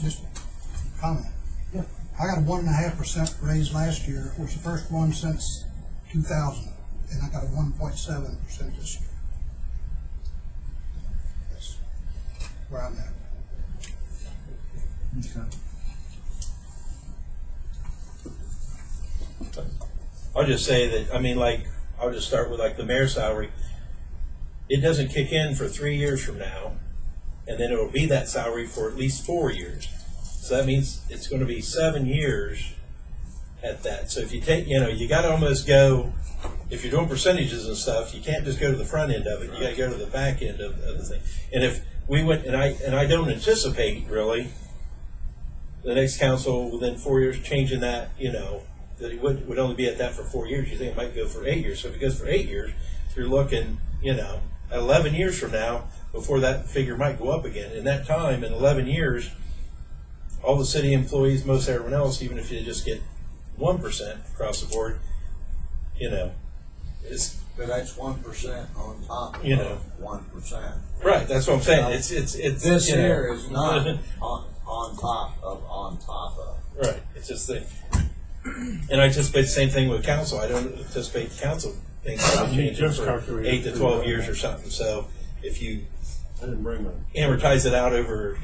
Just comment. I got a 1.5% raise last year. It was the first one since 2000, and I got a 1.7% this year. That's where I'm at. I'll just say that, I'll just start with the mayor's salary. It doesn't kick in for 3 years from now, and then it'll be that salary for at least 4 years. So that means it's going to be 7 years at that. So if you take, you got to almost go, if you're doing percentages and stuff, you can't just go to the front end of it. You got to go to the back end of the thing. And if we went, and I don't anticipate really the next council within 4 years changing that, that it would only be at that for 4 years. You think it might go for 8 years. So if it goes for 8 years, you're looking, at 11 years from now before that figure might go up again. In that time, in 11 years, all the city employees, most everyone else, even if you just get 1% across the board, it's But that's 1% on top of 1%. right. That's what I'm saying. It's This year is not on top of. right. It's just the And I anticipate the same thing with council. I don't anticipate the council things to change Just for calculated 8 to 12 years or something. So if you I didn't bring mine. amortize it out over,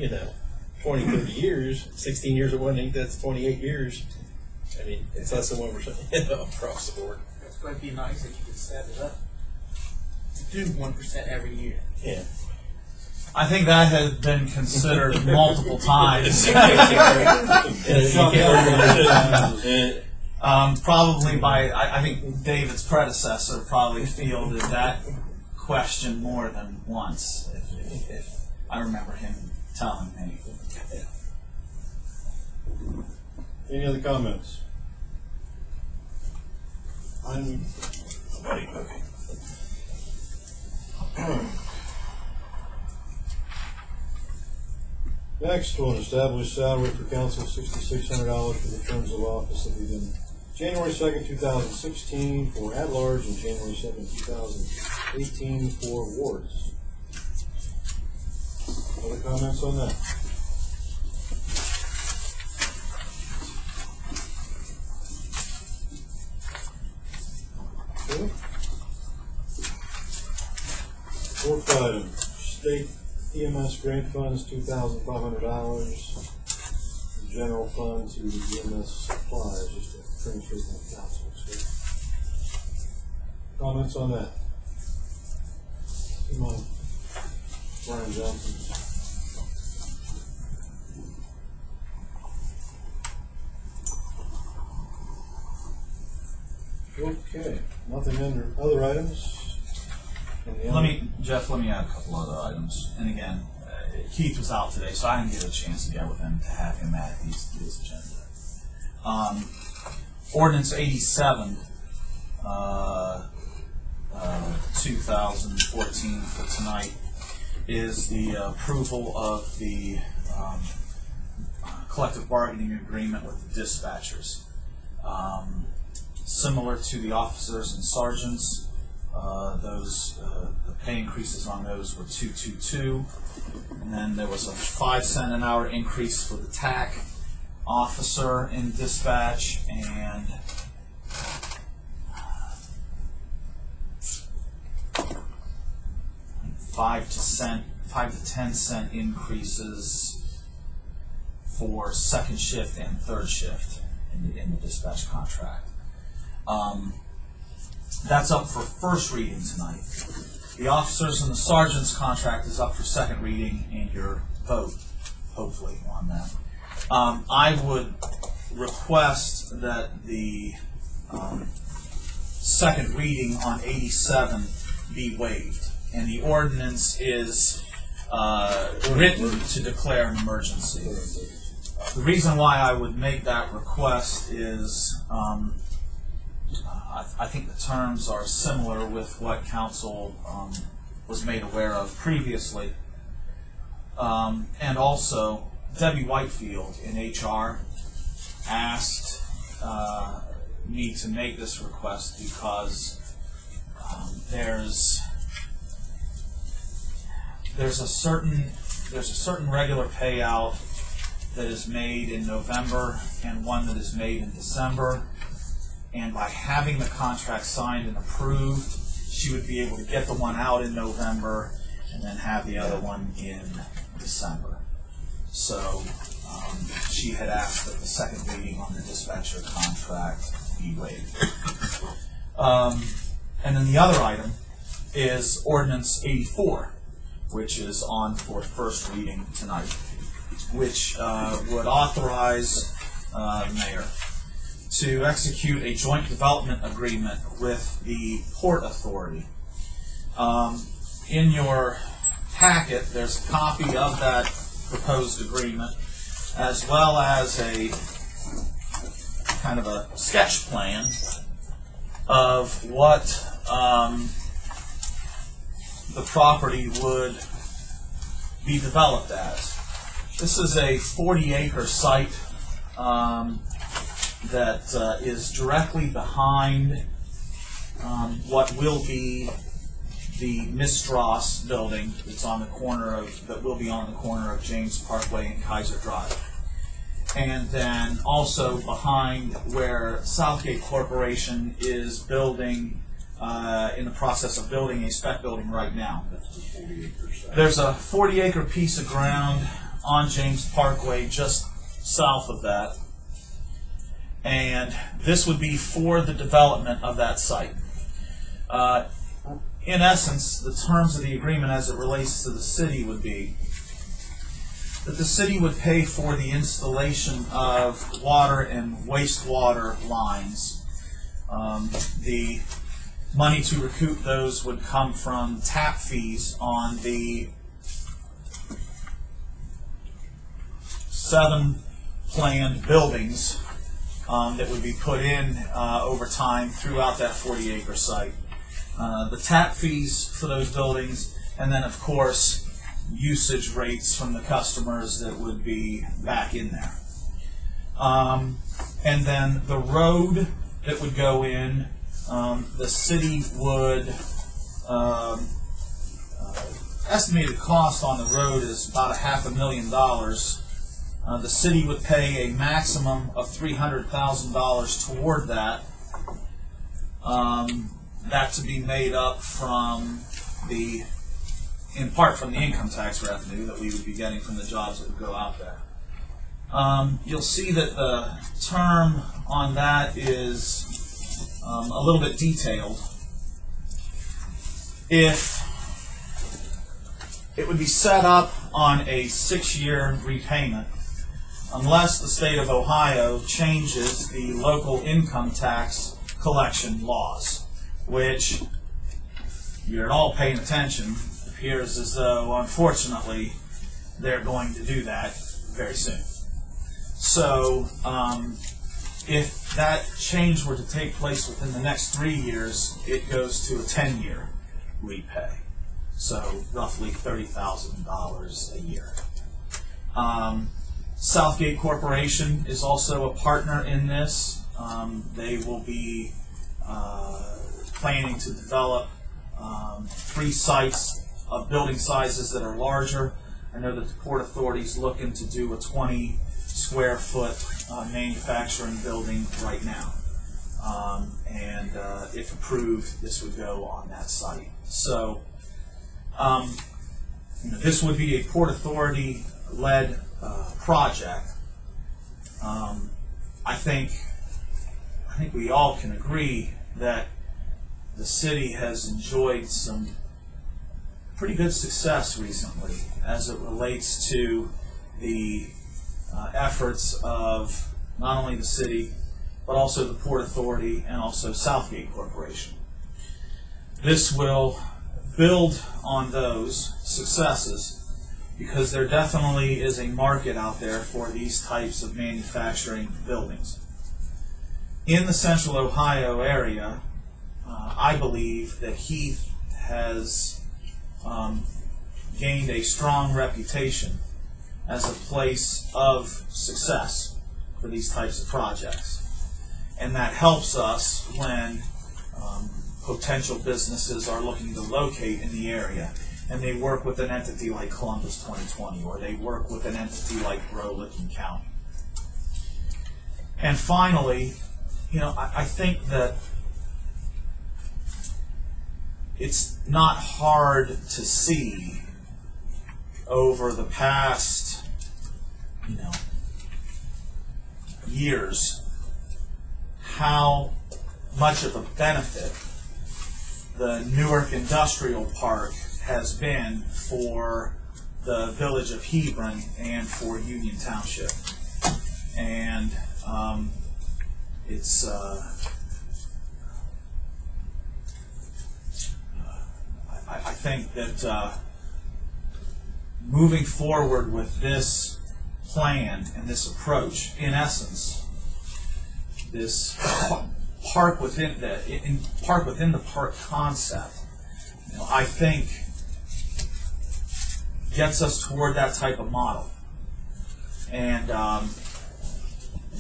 20, 30 years, 16 years at 1 8, that's 28 years. I mean, it's less than 1% across the board. It's going to be nice if you could set it up to do 1% every year. Yeah. I think that has been considered multiple times. Probably by, I think David's predecessor probably fielded that question more than once, if I remember him telling me. Any other comments? Next one, establish salary for council $6,600 for the terms of office that begin January 2nd, 2016 for at-large and January 2nd, 2018 for wards. Other comments on that? Okay. Fourth item, state EMS grant funds, $2,500. General fund to the EMS supplies, just a transfer from the council. So, comments on that? Come on, Brian Johnson. Okay, nothing under other items. Jeff, let me add a couple other items. And again, Heath was out today, so I didn't get a chance to get with him to have him add these to his agenda. Ordinance 87, 2014 for tonight is the approval of the collective bargaining agreement with the dispatchers. Similar to the officers and sergeants, the pay increases on those were 222, and then there was a 5 cent an hour increase for the TAC officer in dispatch, and five to 10 cent increases for second shift and third shift in the dispatch contract. That's up for first reading tonight. The officers and the sergeants contract is up for second reading and your vote, hopefully, on that. I would request that the second reading on 87 be waived, and the ordinance is written to declare an emergency. The reason why I would make that request is I think the terms are similar with what council was made aware of previously. And also, Debbie Whitefield in HR asked me to make this request because there's a certain regular payout that is made in November and one that is made in December. And by having the contract signed and approved, she would be able to get the one out in November and then have the other one in December. So she had asked that the second reading on the dispatcher contract be waived. And then the other item is Ordinance 84, which is on for first reading tonight, which would authorize the mayor to execute a joint development agreement with the Port Authority. In your packet, there's a copy of that proposed agreement, as well as a kind of a sketch plan of what the property would be developed as. This is a 40-acre site that is directly behind what will be the Mistras building that will be on the corner of James Parkway and Kaiser Drive. and then also behind where Southgate Corporation is building, in the process of building a spec building right now. That's the 40 acres. There's a 40-acre piece of ground on James Parkway just south of that, and this would be for the development of that site. In essence, the terms of the agreement as it relates to the city would be that the city would pay for the installation of water and wastewater lines. The money to recoup those would come from tap fees on the 7 planned buildings that would be put in over time throughout that 40-acre site. The tap fees for those buildings, and then of course usage rates from the customers that would be back in there. And then the road that would go in, the city would, estimated cost on the road is about $500,000. The city would pay a maximum of $300,000 toward that. That to be made up from in part from the income tax revenue that we would be getting from the jobs that would go out there. You'll see that the term on that is a little bit detailed. If it would be set up on a 6-year repayment, unless the state of Ohio changes the local income tax collection laws, which, if you're at all paying attention, appears as though, unfortunately, they're going to do that very soon. So, if that change were to take place within the next 3 years, it goes to a 10-year repay. So, roughly $30,000 a year. Southgate Corporation is also a partner in this. They will be planning to develop 3 sites of building sizes that are larger. I know that the Port Authority is looking to do a 20-square-foot manufacturing building right now. And if approved, this would go on that site. So this would be a Port Authority-led project. I think we all can agree that the city has enjoyed some pretty good success recently as it relates to the efforts of not only the city, but also the Port Authority and also Southgate Corporation. This will build on those successes because there definitely is a market out there for these types of manufacturing buildings. In the Central Ohio area, I believe that Heath has gained a strong reputation as a place of success for these types of projects. And that helps us when potential businesses are looking to locate in the area and they work with an entity like Columbus 2020 or they work with an entity like Rowland County. And finally, I think that it's not hard to see over the past, years how much of a benefit the Newark Industrial Park has been for the village of Hebron and for Union Township. And it's I think that moving forward with this plan and this approach, in essence, this park within the park concept, I think gets us toward that type of model. And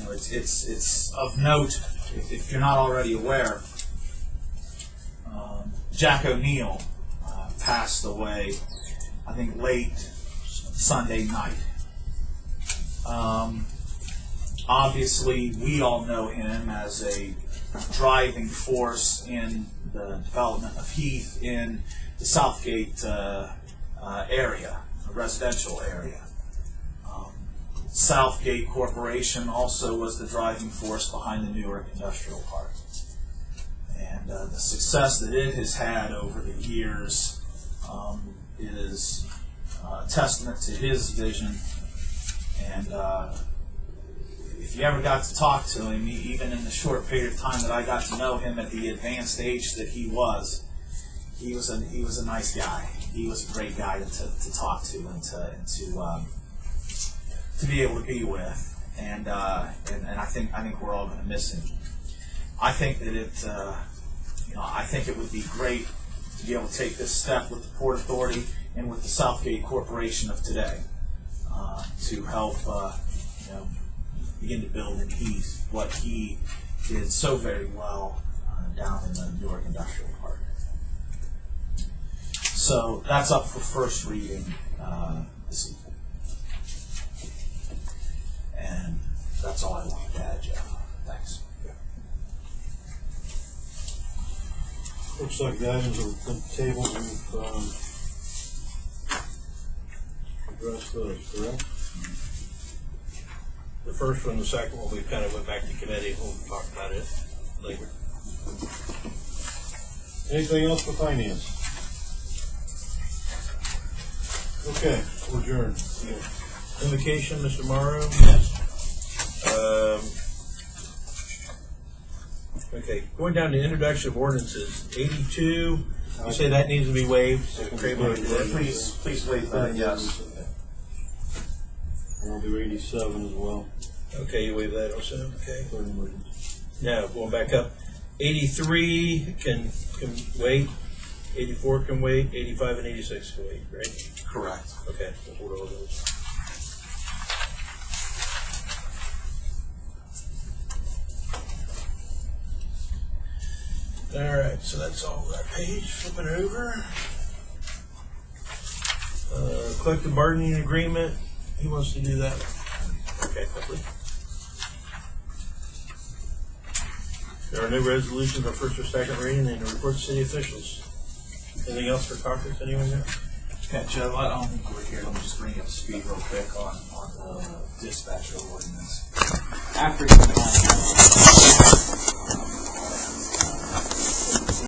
it's of note, if you're not already aware, Jack O'Neill passed away, I think, late Sunday night. Obviously, we all know him as a driving force in the development of Heath in the Southgate area, a residential area. Southgate Corporation also was the driving force behind the Newark Industrial Park. And the success that it has had over the years is a testament to his vision. And if you ever got to talk to him, even in the short period of time that I got to know him at the advanced age that he was a nice guy. He was a great guy to talk to and to be able to be with. And I think we're all going to miss him. I think that I think it would be great to be able to take this step with the Port Authority and with the Southgate Corporation of today to help begin to build in Heath what he did so very well down in the Newark Industrial Park. So that's up for first reading this evening. And that's all I wanted to add, Jeff. Thanks. Looks like the items have been tabled, we've addressed those, correct? The first one, the second one, we kind of went back to committee. We'll talk about it later. Anything else for finance? Okay, we're adjourned. Invocation, Mr. Morrow? Okay, going down to introduction of ordinances. 82, you say that needs to be waived? So Kramer did that. Please waive that, yes. And I'll do 87 as well. Okay, you waive that also, okay. Now, going back up, 83 can wait, 84 can wait, 85 and 86 can wait, right? Correct. Okay, we'll hold all those. All right, so that's all that page. Flipping it over. Collective bargaining agreement. Who wants to do that? Okay, quickly. There are no resolutions on first or second reading and a report to city officials. Anything else for caucus? Anyone there? Yeah, Joe, I don't think we're here. Let me just bring you up to speed real quick on the dispatcher ordinance. After you